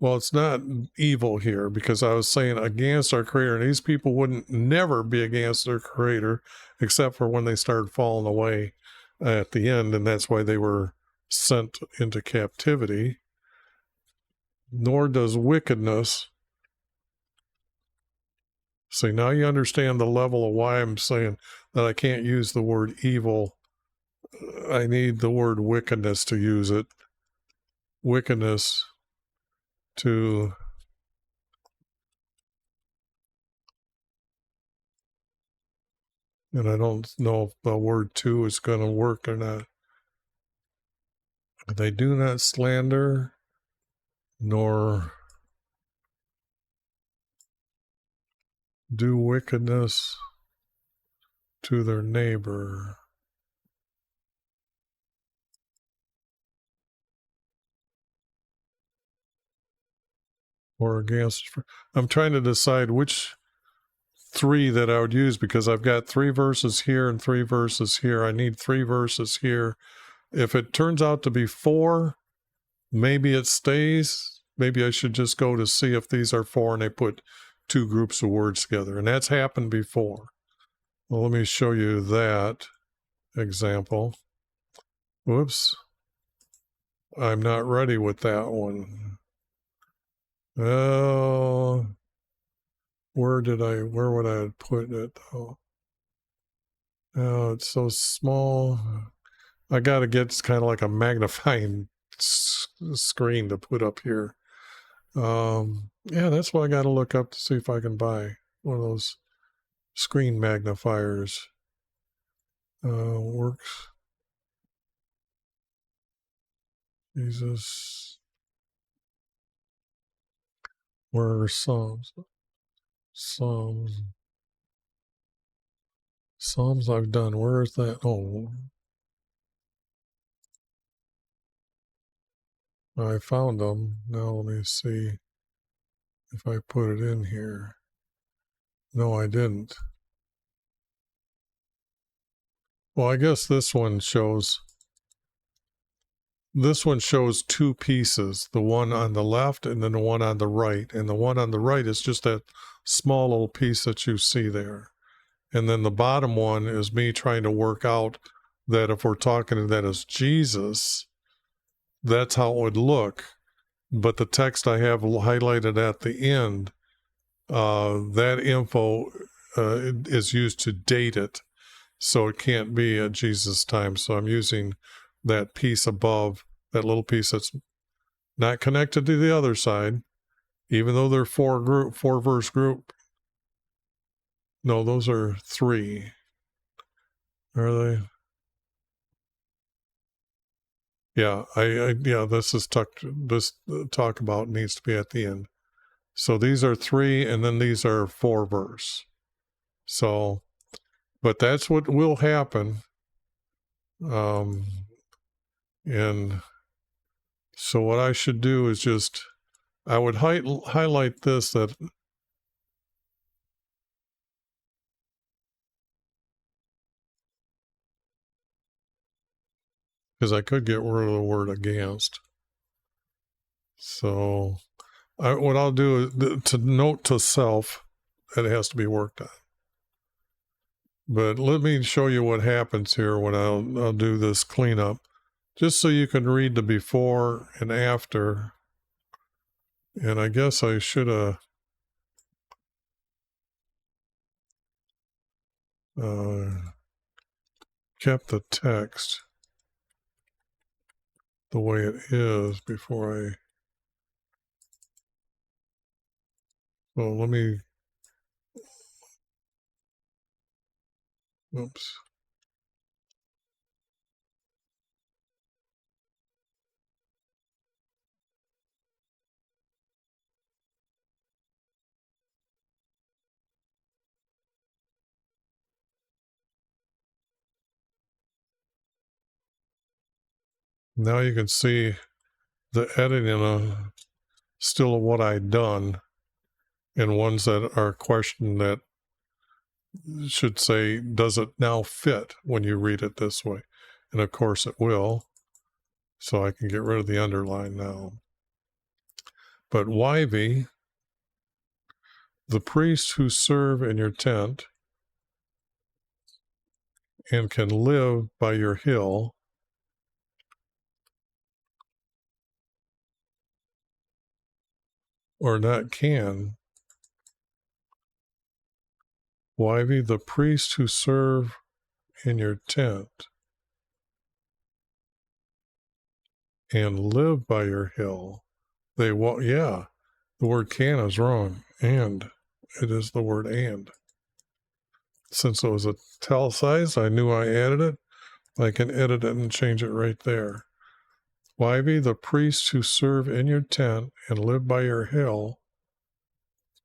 Well, it's not evil here, because I was saying against our Creator, and these people wouldn't never be against their Creator except for when they started falling away at the end, and that's why they were sent into captivity. Nor does wickedness... See, now you understand the level of why I'm saying that I can't use the word evil. I need the word wickedness to use it. Wickedness to... And I don't know if the word to is going to work or not. They do not slander, nor do wickedness to their neighbor. Or against... I'm trying to decide which three that I would use, because I've got 3 verses here and 3 verses here. I need 3 verses here. If it turns out to be 4, maybe it stays. Maybe I should just go to see if these are 4 and they put 2 groups of words together. And that's happened before. Well, let me show you that example. Whoops. I'm not ready with that one. Oh, where would I put it though? Oh, it's so small. I got to get kind of like a magnifying screen to put up here. Yeah, that's what I got to look up to see if I can buy one of those screen magnifiers. Works. Jesus. Where are Psalms? Psalms. Psalms I've done. Where is that? Oh, I found them. Now let me see if I put it in here. No, I didn't. Well, I guess this one shows two pieces, the one on the left and then the one on the right. And the one on the right is just that small little piece that you see there. And then the bottom one is me trying to work out that if we're talking that as Jesus, that's how it would look. But the text I have highlighted at the end, that info is used to date it. So it can't be at Jesus' time. So I'm using that piece above, that little piece that's not connected to the other side, even though they're four verse group. No, those are three. Are they? Yeah, this talk about needs to be at the end. So these are three, and then these are 4 verse. So, but that's what will happen. And so what I should do is just, I would highlight this, that because I could get rid of the word against. So what I'll do is to note to self that it has to be worked on. But let me show you what happens here when I'll do this cleanup, just so you can read the before and after. And I guess I should have kept the text the way it is before I. Well, let me. Oops. Now you can see the editing still of what I'd done, and ones that are questioned that should say, does it now fit when you read it this way? And of course it will. So I can get rid of the underline now. But YV, the priests who serve in your tent and can live by your hill, or not can. YV, the priests who serve in your tent and live by your hill, they walk. Yeah, the word can is wrong. And it is the word and. Since it was italicized, I knew I added it. I can edit it and change it right there. YV, the priests who serve in your tent and live by your hill,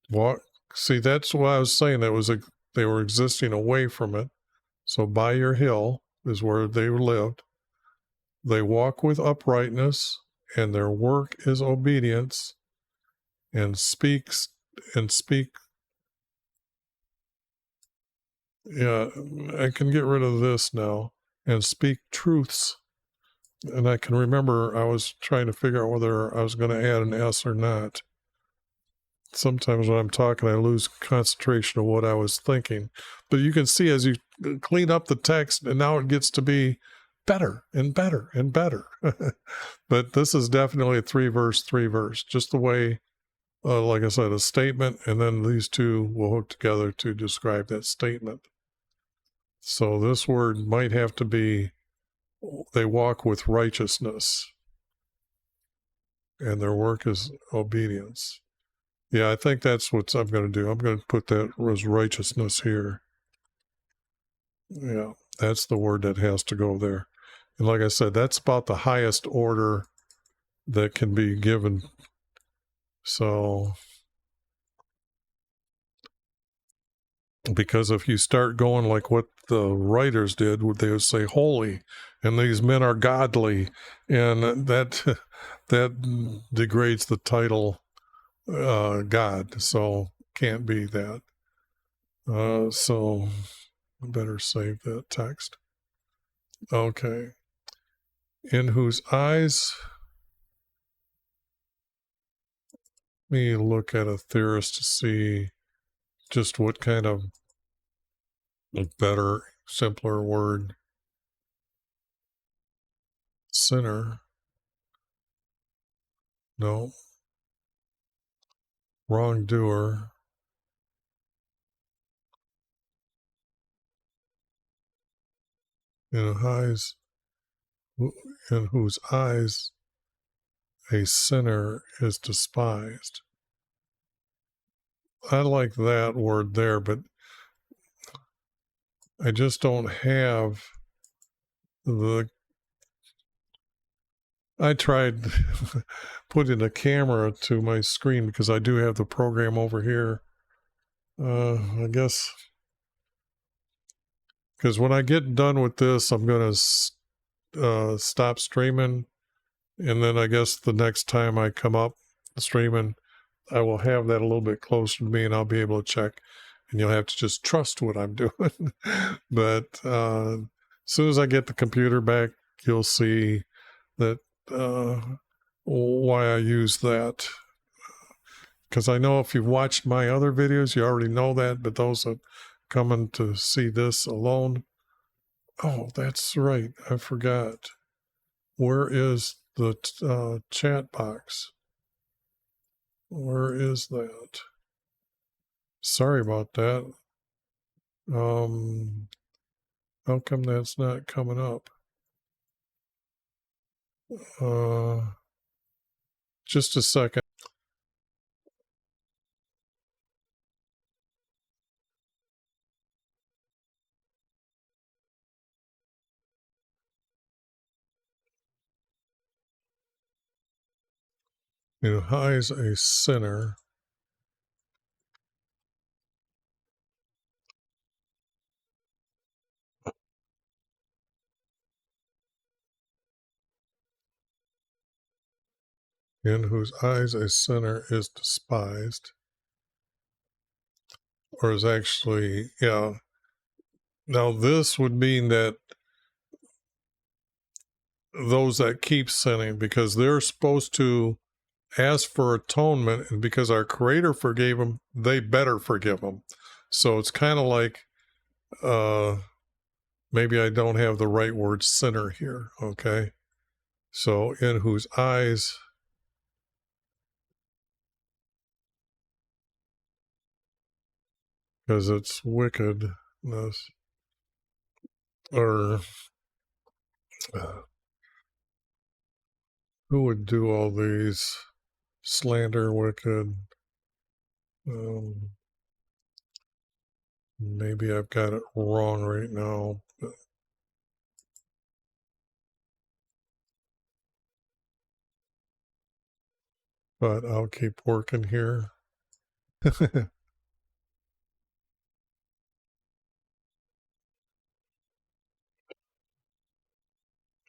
walk. See, that's what I was saying. They were existing away from it. So by your hill is where they lived. They walk with uprightness, and their work is obedience, and speak. Yeah, I can get rid of this now, and speak truths. And I can remember I was trying to figure out whether I was going to add an S or not. Sometimes when I'm talking, I lose concentration of what I was thinking. But you can see as you clean up the text, and now it gets to be better and better and better. But this is definitely a 3 verse, just the way, like I said, a statement, and then these two will hook together to describe that statement. So this word might have to be, they walk with righteousness, and their work is obedience. Yeah, I think that's what I'm going to do. I'm going to put that as righteousness here. Yeah, that's the word that has to go there. And like I said, that's about the highest order that can be given. So Because if you start going like what the writers did, they would say holy, and these men are godly, and that that degrades the title God. So can't be that. So I better save that text. Okay. In whose eyes, let me look at a theorist to see just what kind of better, simpler word. Sinner. No. Wrongdoer. In whose eyes a sinner is despised. I like that word there, but I just don't have I tried putting a camera to my screen because I do have the program over here. I guess because when I get done with this, I'm going to stop streaming. And then I guess the next time I come up streaming, I will have that a little bit closer to me and I'll be able to check. And you'll have to just trust what I'm doing. But as soon as I get the computer back, you'll see that why I use that. Because I know if you've watched my other videos, you already know that. But those that coming to see this alone, oh, that's right. I forgot. Where is the chat box? Where is that? Sorry about that. How come that's not coming up? Just a second. Who hides a sinner in whose eyes a sinner is despised, or is actually, yeah. Now this would mean that those that keep sinning, because they're supposed to ask for atonement, and because our Creator forgave them, they better forgive them. So it's kind of like, maybe I don't have the right word sinner here, okay? So in whose eyes, because it's wickedness, or who would do all these? Slander, wicked. Maybe I've got it wrong right now. But I'll keep working here.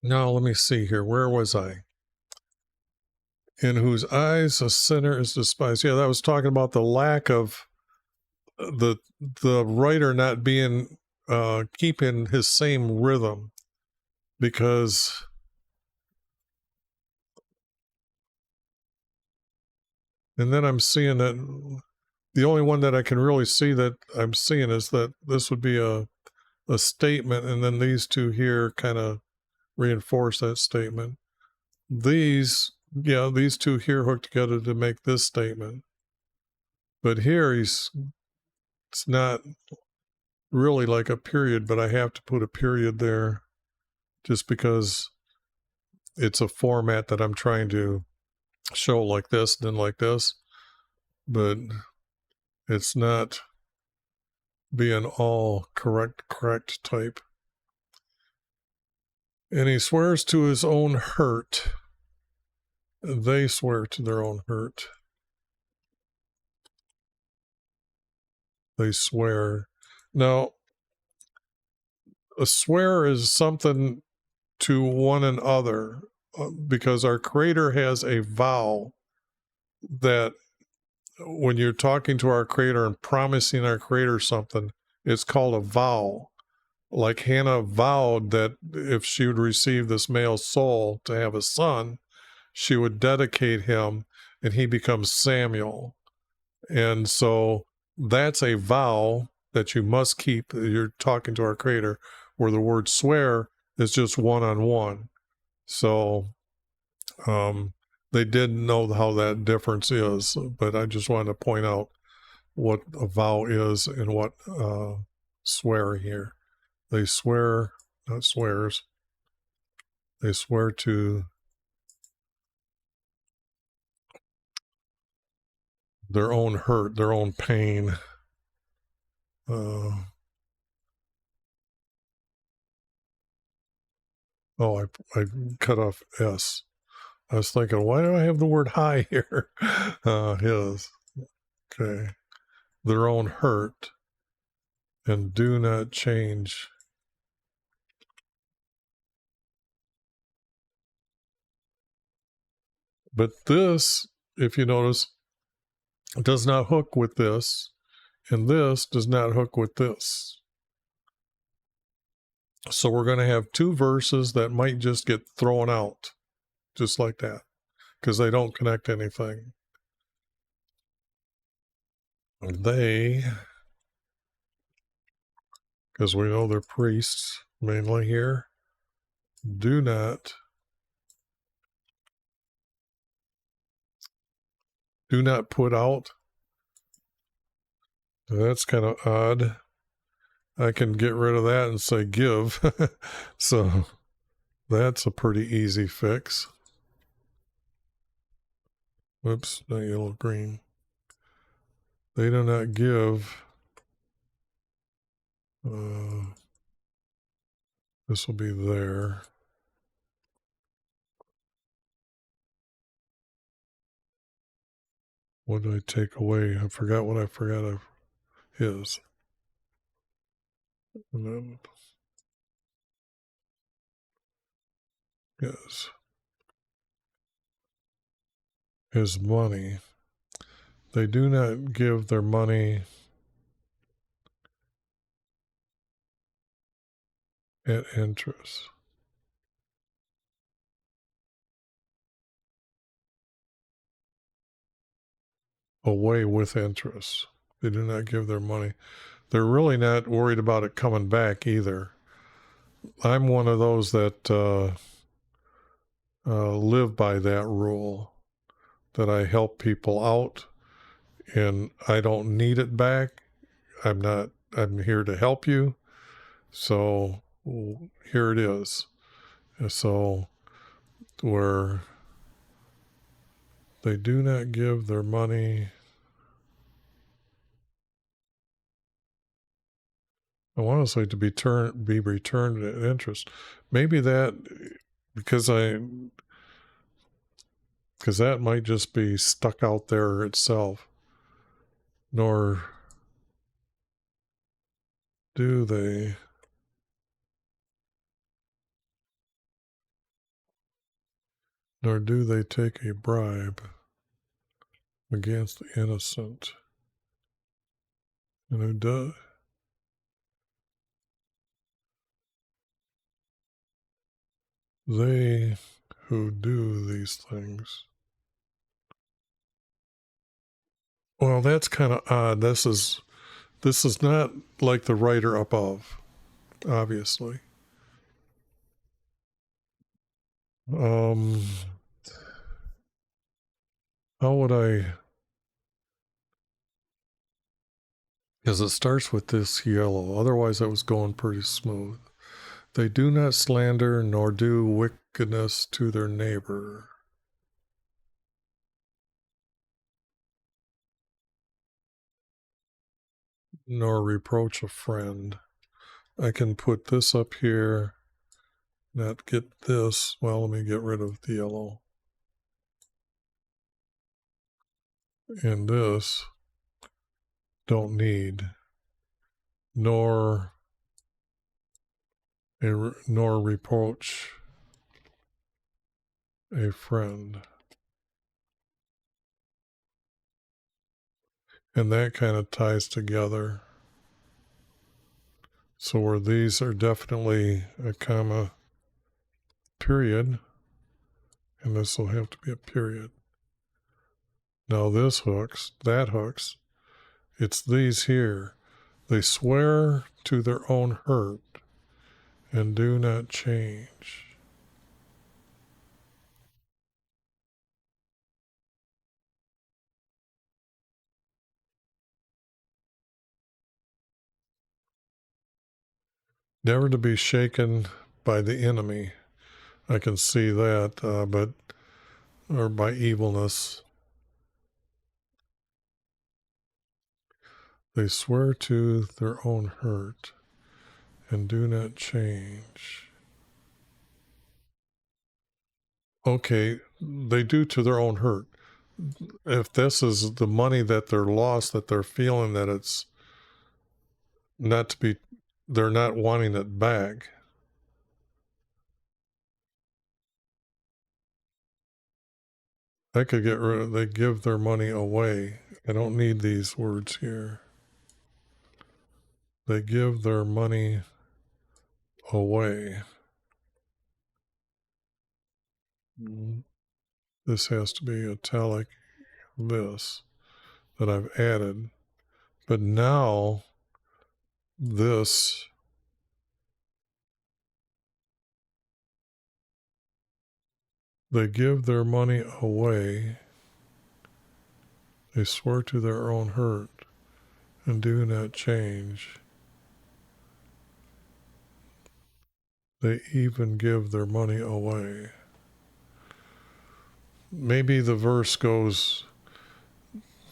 Now, let me see here. Where was I? In whose eyes a sinner is despised. Yeah, that was talking about the lack of the writer not being keeping his same rhythm, because and then I'm seeing that the only one that I can really see that I'm seeing is that this would be a statement, and then these two here kind of reinforce that statement. These two here hook together to make this statement. But here it's not really like a period, but I have to put a period there just because it's a format that I'm trying to show like this, then like this. But it's not being all correct type. And he swears to his own hurt. They swear to their own hurt. They swear. Now, a swear is something to one another because our Creator has a vow that when you're talking to our Creator and promising our Creator something, it's called a vow. Like Hannah vowed that if she would receive this male soul to have a son, she would dedicate him and he becomes Samuel. And so that's a vow that you must keep. You're talking to our Creator, where the word swear is just one-on-one. So they didn't know how that difference is, but I just wanted to point out what a vow is and what swear here. They swear, not swears, they swear to their own hurt, their own pain. Oh, I cut off S. I was thinking, why do I have the word high here? His. Okay. Their own hurt and do not change. But this, if you notice, does not hook with this, and this does not hook with this. So we're going to have two verses that might just get thrown out, just like that, because they don't connect anything. They, because we know they're priests mainly here, do not put out. That's kind of odd. I can get rid of that and say give. So that's a pretty easy fix. Whoops, not yellow, green. They do not give. This will be there. What did I take away? I forgot what I forgot of his. And then, yes. His money. They do not give their money at interest. Away with interest. They do not give their money. They're really not worried about it coming back either. I'm one of those that live by that rule, that I help people out and I don't need it back. I'm here to help you. So here it is. So where they do not give their money, I want to say to be returned at interest. Maybe that, because that might just be stuck out there itself. Nor do they take a bribe against the innocent. And who does? They who do these things. Well, that's kind of odd. This is not like the writer above, obviously. How would I? Because it starts with this yellow. Otherwise, that was going pretty smooth. They do not slander nor do wickedness to their neighbor. Nor reproach a friend. I can put this up here, not get this. Well, let me get rid of the yellow. And this, don't need. nor reproach a friend. And that kind of ties together. So where these are definitely a comma, period, and this will have to be a period. Now this hooks, that hooks. It's these here. They swear to their own hurt and do not change. Never to be shaken by the enemy. I can see that, or by evilness. They swear to their own hurt and do not change. Okay, they do to their own hurt. If this is the money that they're lost, that they're feeling that it's not to be, they're not wanting it back. I could get rid of, they give their money away. I don't need these words here. They give their money away. This has to be italic, this, that I've added. But now, this, they give their money away. They swear to their own hurt and do not change. They even give their money away. Maybe the verse goes,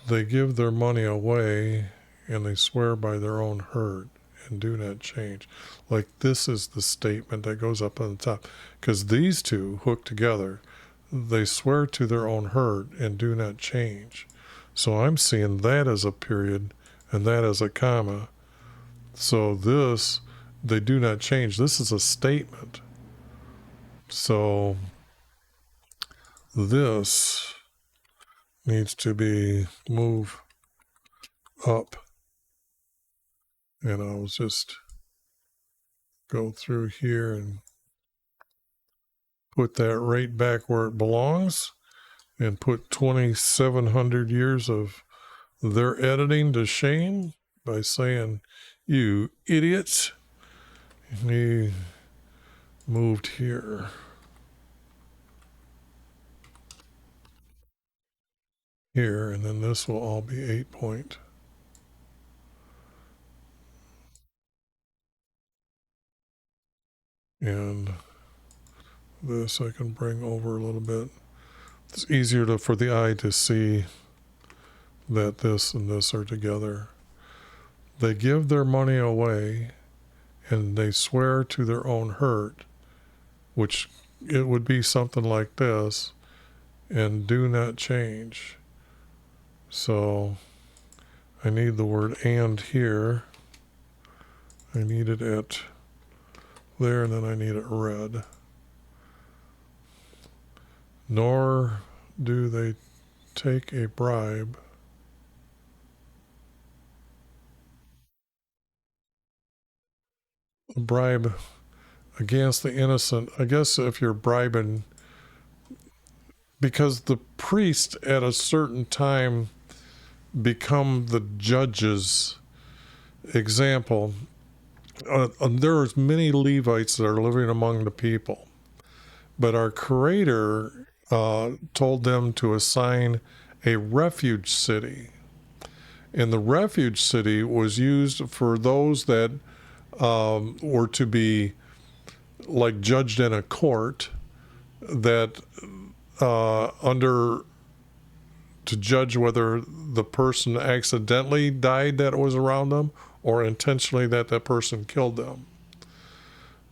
they give their money away and they swear by their own hurt and do not change. Like this is the statement that goes up on the top. Because these two hook together. They swear to their own hurt and do not change. So I'm seeing that as a period and that as a comma. So this, they do not change. This is a statement. So this needs to be move up. And I'll just go through here and put that right back where it belongs and put 2,700 years of their editing to shame by saying, you idiots. He moved here. Here, and then this will all be 8 point. And this I can bring over a little bit. It's easier for the eye to see that this and this are together. They give their money away and they swear to their own hurt, which it would be something like this, and do not change. So I need the word and here. I need it at there, and then I need it red. Nor do they take a bribe. A bribe against the innocent. I guess if you're bribing, because the priest at a certain time become the judges. Example, there's many Levites that are living among the people, but our Creator told them to assign a refuge city, and the refuge city was used for those that were to be like judged in a court, that to judge whether the person accidentally died that was around them or intentionally that person killed them.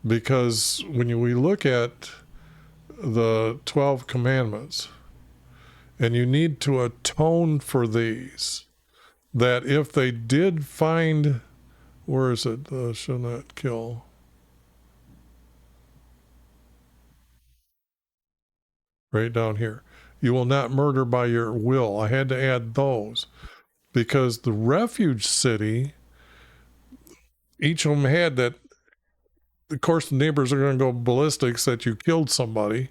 Because when we look at the 12 commandments, and you need to atone for these, that if they did find Where is it? Shall not kill. Right down here. You will not murder by your will. I had to add those because the refuge city, each of them had that. Of course, the neighbors are going to go ballistics that you killed somebody.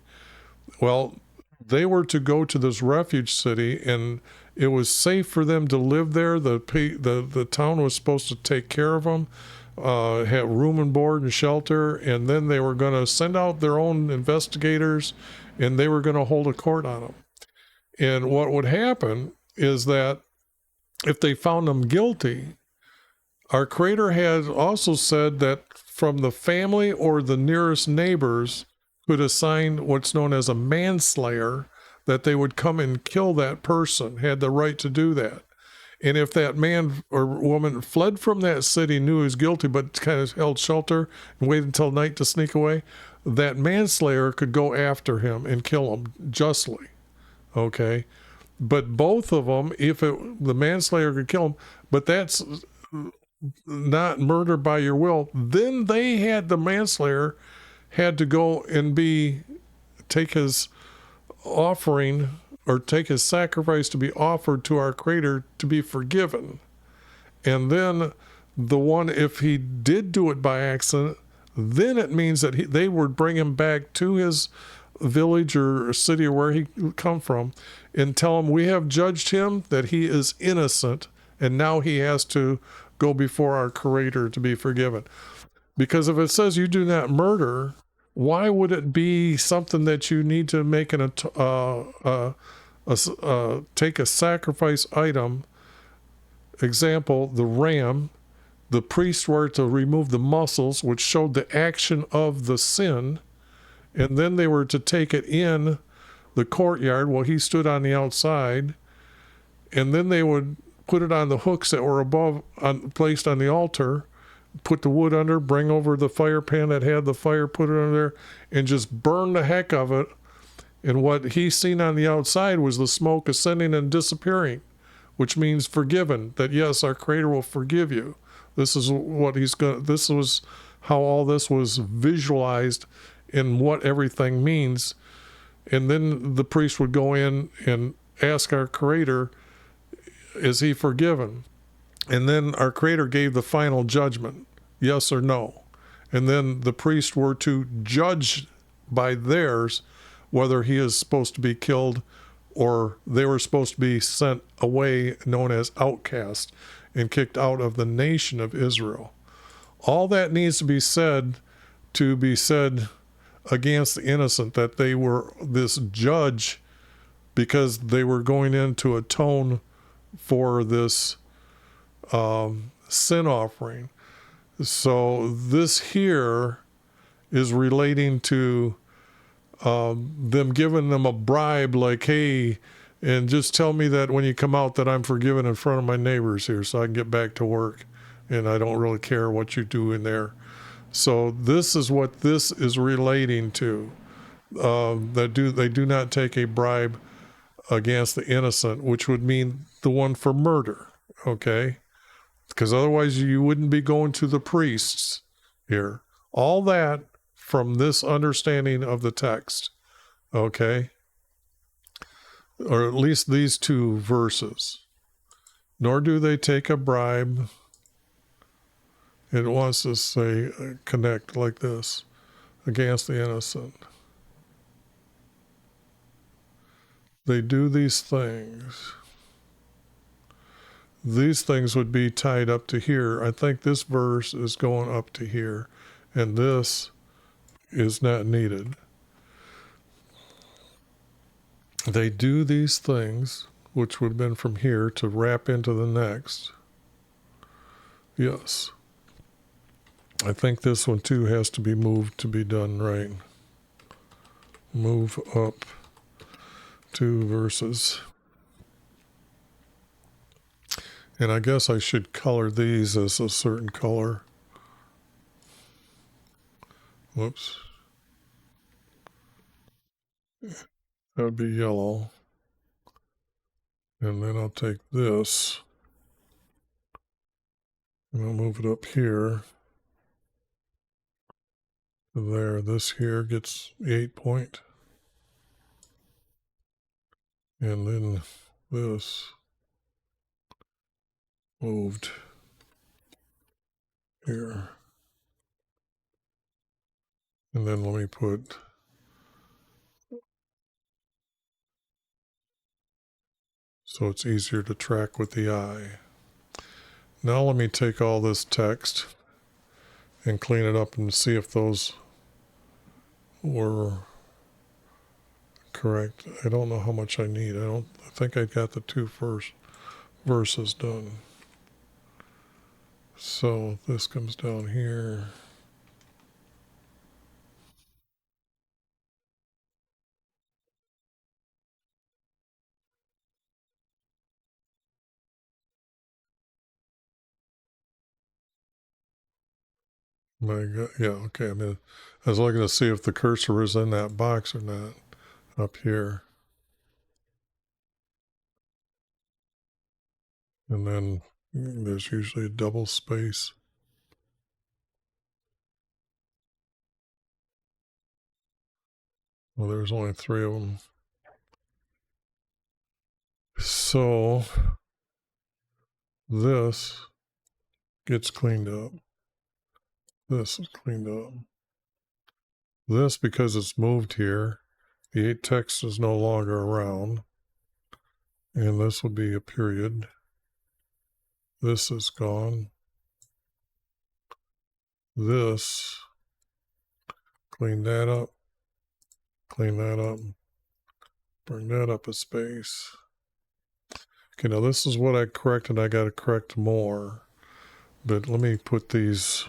Well, they were to go to this refuge city, and it was safe for them to live there. The town was supposed to take care of them, have room and board and shelter, and then they were going to send out their own investigators, and they were going to hold a court on them. And what would happen is that if they found them guilty, our Creator has also said that from the family or the nearest neighbors could assign what's known as a manslayer, that they would come and kill that person, had the right to do that. And if that man or woman fled from that city, knew he was guilty, but kind of held shelter and waited until night to sneak away, that manslayer could go after him and kill him justly. Okay? But both of them, the manslayer could kill him, but that's not murder by your will, then the manslayer had to go and take his offering or take his sacrifice to be offered to our Creator to be forgiven. And then the one, if he did do it by accident, then it means that they would bring him back to his village or city or where he come from and tell him, we have judged him that he is innocent, and now he has to go before our Creator to be forgiven. Because if it says you do not murder, why would it be something that you need to make take a sacrifice item? Example, the ram, the priests were to remove the muscles, which showed the action of the sin, and then they were to take it in the courtyard while he stood on the outside, and then they would put it on the hooks that were placed on the altar, put the wood under, bring over the fire pan that had the fire, put it under there, and just burn the heck of it. And what he seen on the outside was the smoke ascending and disappearing, which means forgiven, that yes, our Creator will forgive you. This is what this was how all this was visualized and what everything means. And then the priest would go in and ask our Creator, is he forgiven? And then our Creator gave the final judgment, yes or no. And then the priests were to judge by theirs whether he is supposed to be killed or they were supposed to be sent away, known as outcast, and kicked out of the nation of Israel. All that needs to be said against the innocent, that they were this judge because they were going in to atone for this sin offering. So this here is relating to them giving them a bribe, like, hey, and just tell me that when you come out that I'm forgiven in front of my neighbors here so I can get back to work, and I don't really care what you do in there. So this is what this is relating to. They do not take a bribe against the innocent, which would mean the one for murder, okay? Because otherwise you wouldn't be going to the priests here. All that from this understanding of the text, okay? Or at least these two verses. Nor do they take a bribe. It wants to say, connect like this, against the innocent. They do these things. These things would be tied up to here. I think this verse is going up to here, and this is not needed. They do these things, which would have been from here to wrap into the next. Yes. I think this one too has to be moved to be done right. Move up 2 verses. And I guess I should color these as a certain color. Whoops. That would be yellow. And then I'll take this And I'll move it up here. There, this here gets 8 point. And then this moved here. And then let me put so it's easier to track with the eye. Now let me take all this text and clean it up and see if those were correct. I don't know how much I need. I think I got the 2 first verses done. So this comes down here. My God, yeah, okay. I mean, I was looking to see if the cursor is in that box or not up here. And then there's usually a double space. Well, there's only 3 of them. So this gets cleaned up. This is cleaned up. This, because it's moved here, the 8 text is no longer around. And this would be a period. This is gone. This, clean that up. Clean that up. Bring that up a space. Okay, now this is what I corrected. I got to correct more. But let me put these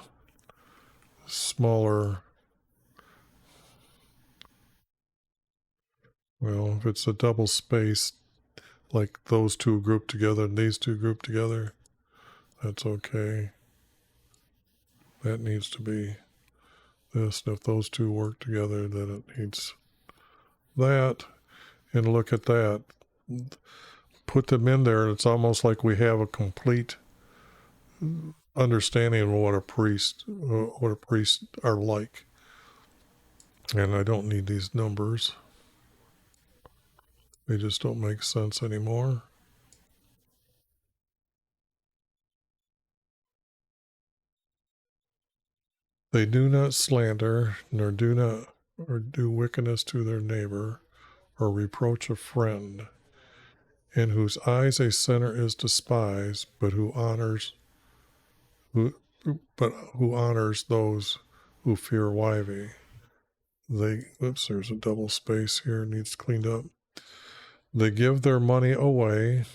smaller. Well, if it's a double space, like those 2 grouped together and these 2 grouped together, that's okay. That needs to be this. And if those 2 work together, then it needs that. And look at that. Put them in there, and it's almost like we have a complete understanding of what a priest are like. And I don't need these numbers. They just don't make sense anymore. They do not slander, nor do wickedness to their neighbor, or reproach a friend, in whose eyes a sinner is despised, but who honors those who fear YHVH. There's a double space here, needs cleaned up. They give their money away,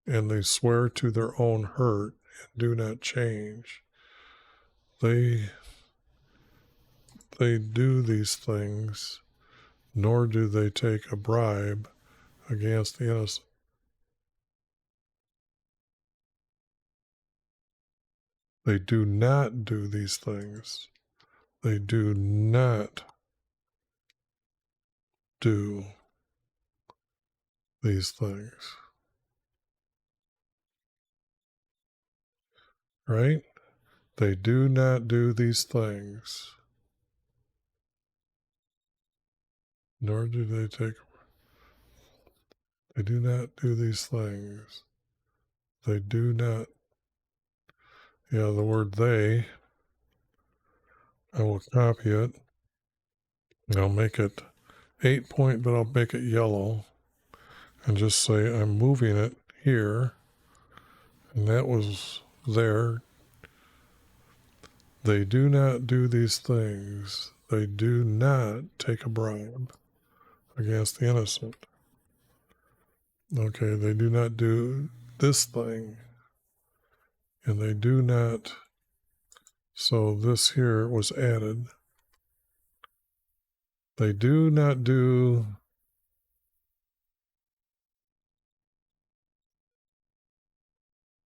and they swear to their own hurt and do not change. They do these things, nor do they take a bribe against the innocent. They do not do these things. They do not do these things. Right? They do not do these things. Nor do they take. They do not do these things. They do not. Yeah, the word they. I will copy it. And I'll make it 8 point, but I'll make it yellow. And just say I'm moving it here. And that was there. They do not do these things. They do not take a bribe against the innocent. Okay, they do not do this thing. And they do not. So this here was added. They do not do.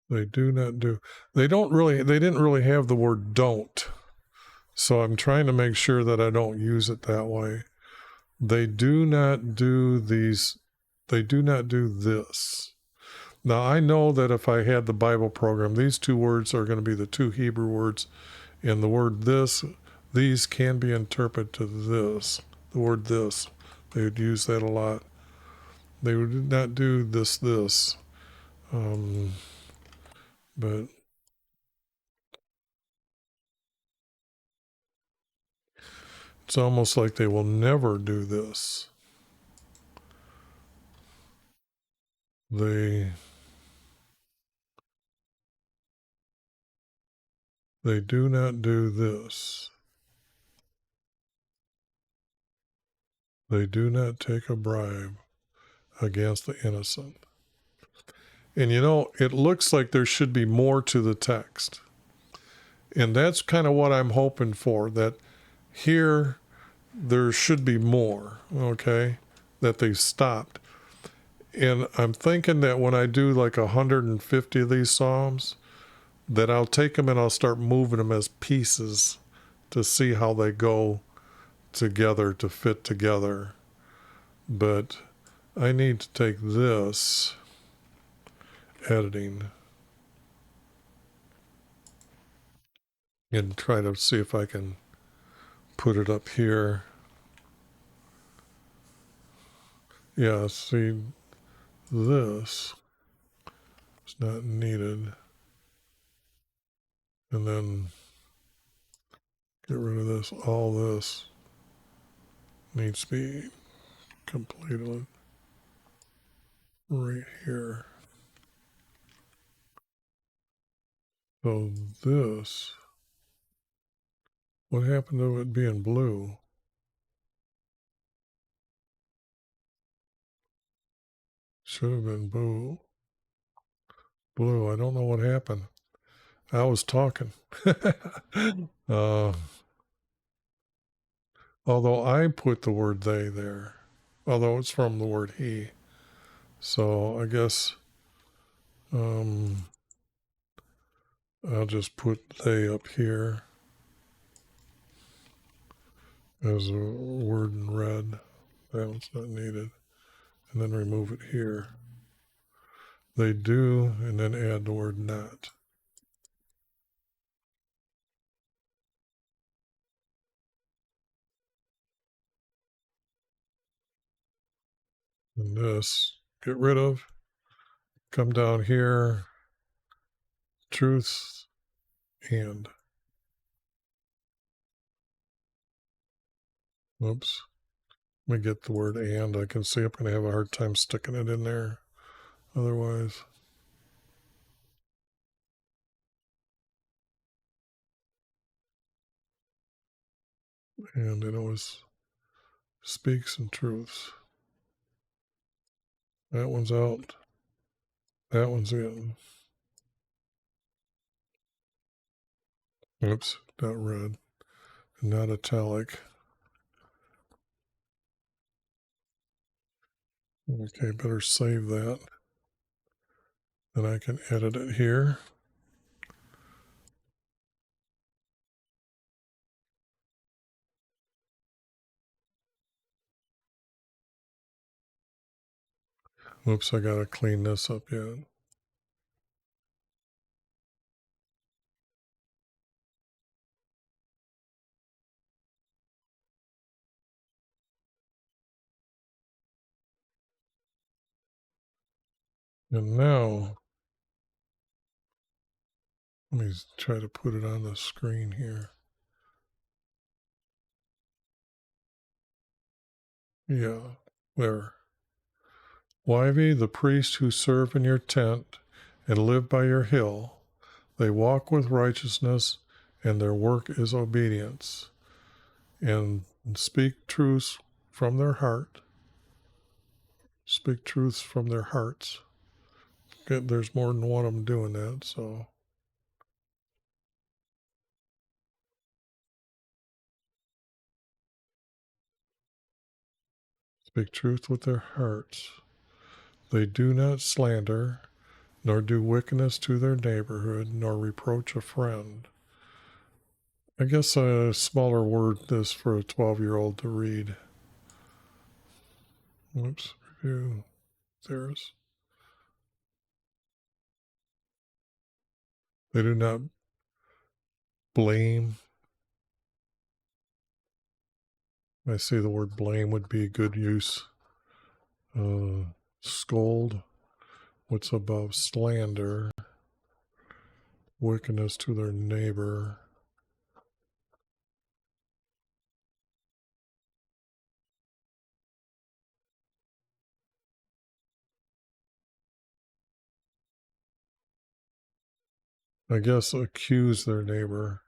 They do not do. They didn't really have the word don't. So I'm trying to make sure that I don't use it that way. They do not do these. They do not do this. Now, I know that if I had the Bible program, these two words are going to be the two Hebrew words, and the word these can be interpreted to this. The word this. They would use that a lot. They would not do this. But it's almost like they will never do this. They do not do this. They do not take a bribe against the innocent. And you know, it looks like there should be more to the text. And that's kind of what I'm hoping for, that here there should be more, okay, that they stopped. And I'm thinking that when I do like 150 of these Psalms, that I'll take them and I'll start moving them as pieces to see how they go together, to fit together. But I need to take this editing and try to see if I can put it up here. Yeah, see, this is not needed. And then get rid of this. All this needs to be completed right here. So this, what happened to it being blue? Should have been blue. I don't know what happened. I was talking. Although I put the word they there, although it's from the word he. So I guess I'll just put they up here as a word in red. That one's not needed. And then remove it here. They do, and then add the word not. And this, get rid of. Come down here, truth, and. Oops. Let me get the word and. I can see I'm going to have a hard time sticking it in there otherwise. And it always speaks in truths. That one's out. That one's in. Oops, not red. Not italic. Okay, better save that. Then I can edit it here. Oops, I gotta clean this up yet. And now, let me try to put it on the screen here. Yeah, there. YV, the priests who serve in your tent and live by your hill, they walk with righteousness, and their work is obedience, and speak truths from their heart. Speak truths from their hearts. There's more than one of them doing that, so. Speak truth with their hearts. They do not slander, nor do wickedness to their neighborhood, nor reproach a friend. I guess a smaller word this for a 12-year-old to read. Oops, review. There's. They do not blame. I see the word blame would be good use. Scold. What's above slander? Wickedness to their neighbor. I guess accuse their neighbor.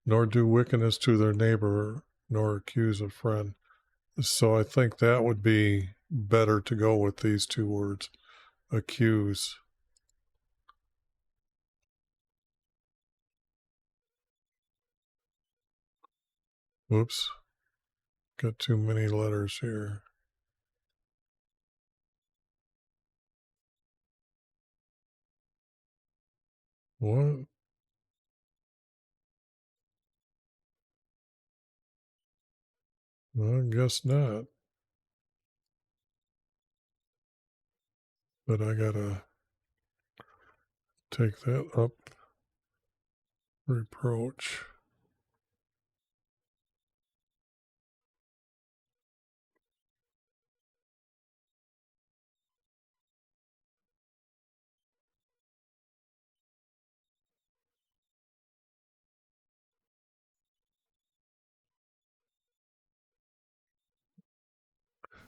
Nor do wickedness to their neighbor, nor accuse a friend. So I think that would be better to go with these two words. Accuse. Whoops. Got too many letters here. What? Well, I guess not. But I gotta take that up. Reproach.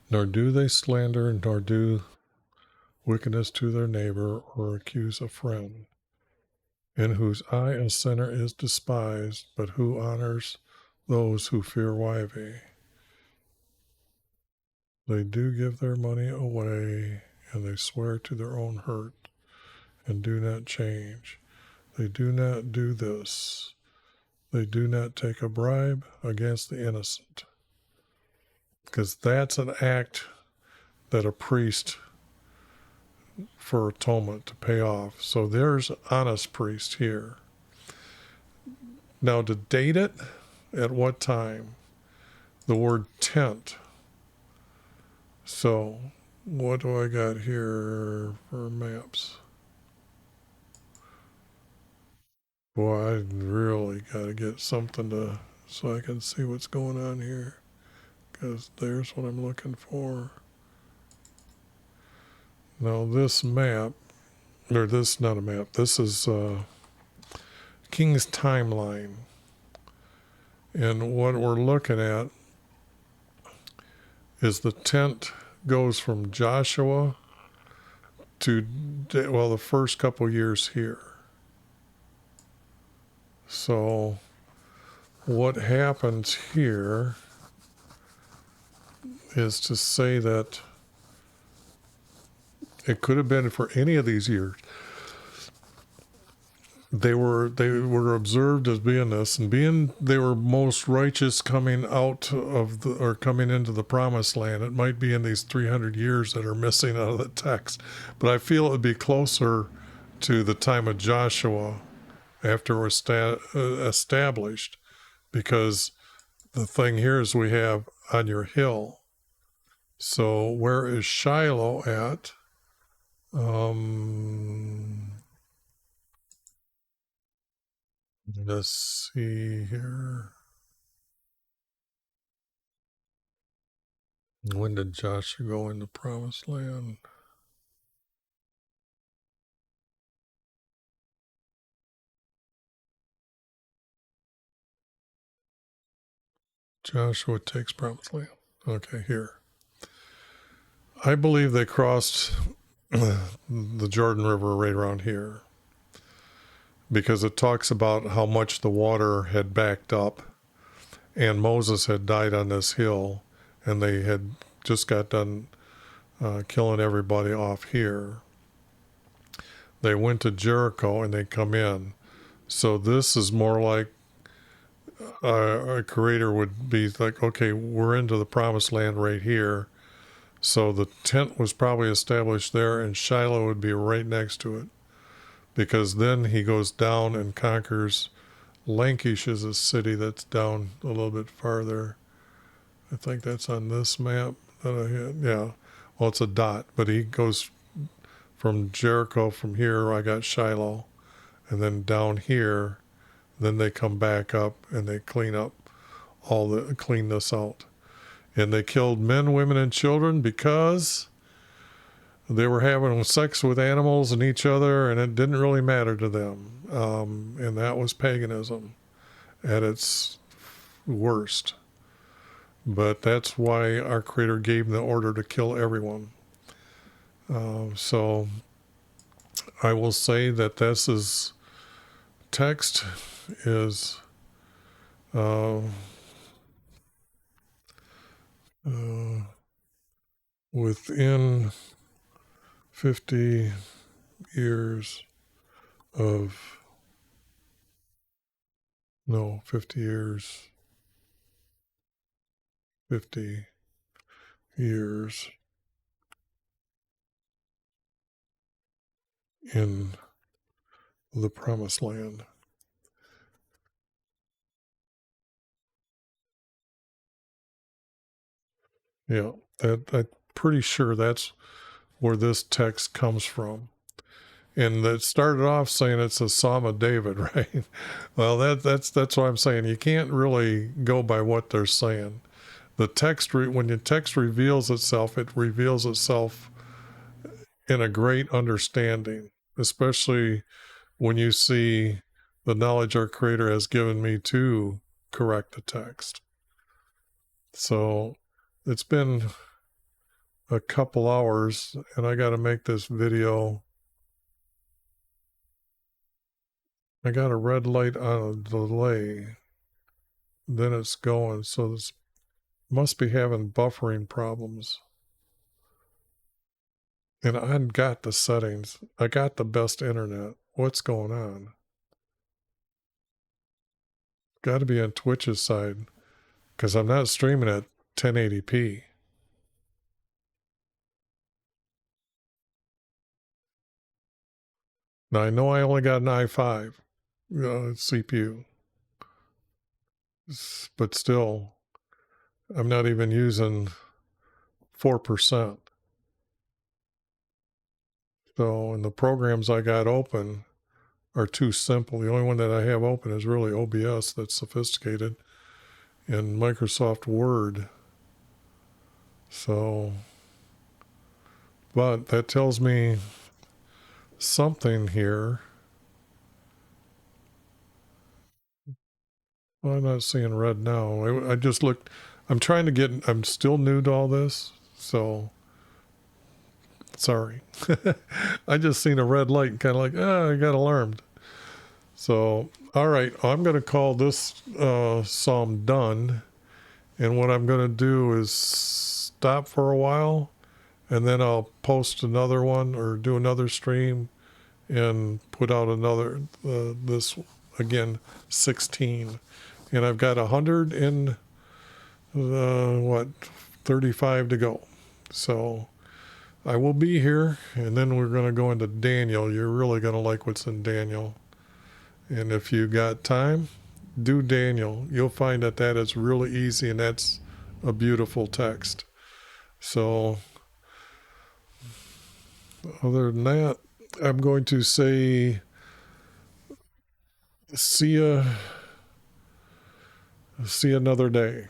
Nor do they slander, nor do wickedness to their neighbor, or accuse a friend, in whose eye a sinner is despised, but who honors those who fear YHVH. They do give their money away, and they swear to their own hurt, and do not change. They do not do this. They do not take a bribe against the innocent. Because that's an act that a priest for atonement to pay off. So there's an honest priest here. Now to date it, at what time? The word tent. So what do I got here for maps? Boy, I really got to get something to so I can see what's going on here, because there's what I'm looking for. Now this map, or this, not a map, this is King's Timeline. And what we're looking at is the tent goes from Joshua to, well, the first couple years here. So what happens here is to say that it could have been for any of these years. They were observed as being this, and being they were most righteous coming out of the, or coming into the promised land. It might be in these 300 years that are missing out of the text, but I feel it would be closer to the time of Joshua after it was established, because the thing here is we have on your hill. So where is Shiloh at? Let's see here. When did Joshua go in the promised land? Joshua takes promised land. Okay, here. I believe they crossed the Jordan River right around here, because it talks about how much the water had backed up, and Moses had died on this hill, and they had just got done killing everybody off here. They went to Jericho and they come in. So this is more like a creator would be like, okay, we're into the promised land right here. So the tent was probably established there, and Shiloh would be right next to it, because then he goes down and conquers Lachish, is a city that's down a little bit farther. I think that's on this map that I had. Yeah. Well, it's a dot, but he goes from Jericho from here. I got Shiloh, and then down here, then they come back up and they clean this out. And they killed men, women, and children because they were having sex with animals and each other, and it didn't really matter to them. And that was paganism at its worst. But that's why our Creator gave the order to kill everyone. So I will say that this is text is within 50 years of, no, 50 years, 50 years in the promised land. Yeah, I'm pretty sure that's where this text comes from. And it started off saying it's a Psalm of David, right? Well, that's what I'm saying. You can't really go by what they're saying. The text, when the text reveals itself, it reveals itself in a great understanding, especially when you see the knowledge our Creator has given me to correct the text. So it's been a couple hours, and I got to make this video. I got a red light on a delay. Then it's going, so this must be having buffering problems. And I got the settings. I got the best internet. What's going on? Got to be on Twitch's side, because I'm not streaming at 1080p. Now, I know I only got an i5 CPU, but still, I'm not even using 4%. So, and the programs I got open are too simple. The only one that I have open is really OBS, that's sophisticated, and Microsoft Word. So, but that tells me something here. Well, I'm not seeing red now. I just looked. I'm still new to all this, so sorry. I just seen a red light and kind of like, I got alarmed. So, all right, I'm going to call this psalm done. And what I'm going to do is stop for a while, and then I'll post another one or do another stream and put out another, this, again, 16. And I've got 100 and, 35 to go. So I will be here, and then we're going to go into Daniel. You're really going to like what's in Daniel. And if you got time, do Daniel. You'll find that is really easy, and that's a beautiful text. So other than that, I'm going to say see you another day.